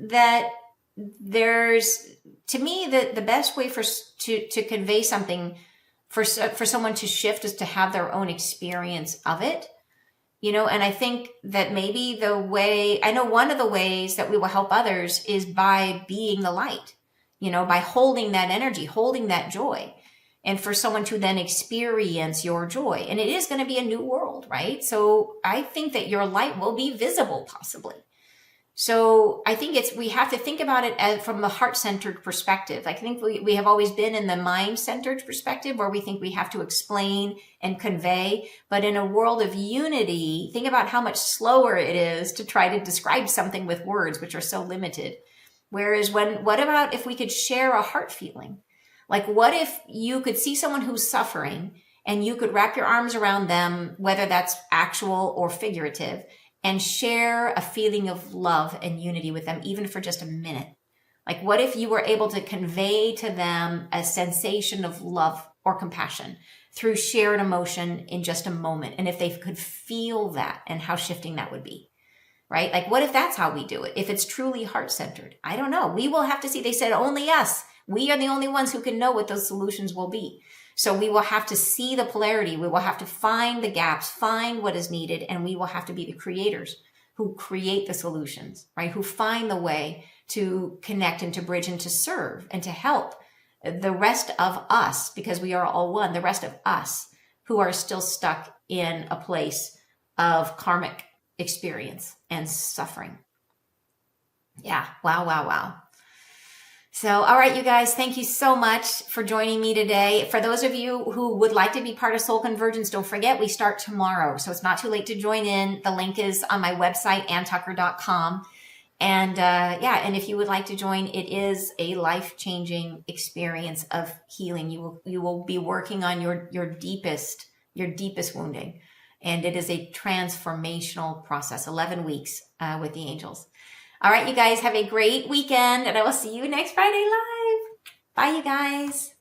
that to me, the best way to convey something for someone to shift is to have their own experience of it. And I think that maybe one of the ways that we will help others is by being the light, by holding that energy, holding that joy, and for someone to then experience your joy. And it is going to be a new world, right? So I think that your light will be visible, possibly. So I think we have to think about it from the heart-centered perspective. I think we have always been in the mind-centered perspective, where we think we have to explain and convey. But in a world of unity, think about how much slower it is to try to describe something with words, which are so limited. Whereas what about if we could share a heart feeling? Like, what if you could see someone who's suffering and you could wrap your arms around them, whether that's actual or figurative, and share a feeling of love and unity with them, even for just a minute? Like, what if you were able to convey to them a sensation of love or compassion through shared emotion in just a moment? And if they could feel that, and how shifting that would be, right? Like, what if that's how we do it? If it's truly heart-centered? I don't know. We will have to see. They said only us. We are the only ones who can know what those solutions will be. So we will have to see the polarity. We will have to find the gaps, find what is needed, and we will have to be the creators who create the solutions, right? Who find the way to connect and to bridge and to serve and to help the rest of us, because we are all one, the rest of us who are still stuck in a place of karmic experience and suffering. Yeah. Wow, wow, wow. So, all right, you guys, thank you so much for joining me today. For those of you who would like to be part of Soul Convergence, don't forget, we start tomorrow. So it's not too late to join in. The link is on my website, anntucker.com. And and if you would like to join, it is a life-changing experience of healing. You will be working on your deepest wounding. And it is a transformational process, 11 weeks with the angels. All right, you guys, have a great weekend, and I will see you next Friday live. Bye, you guys.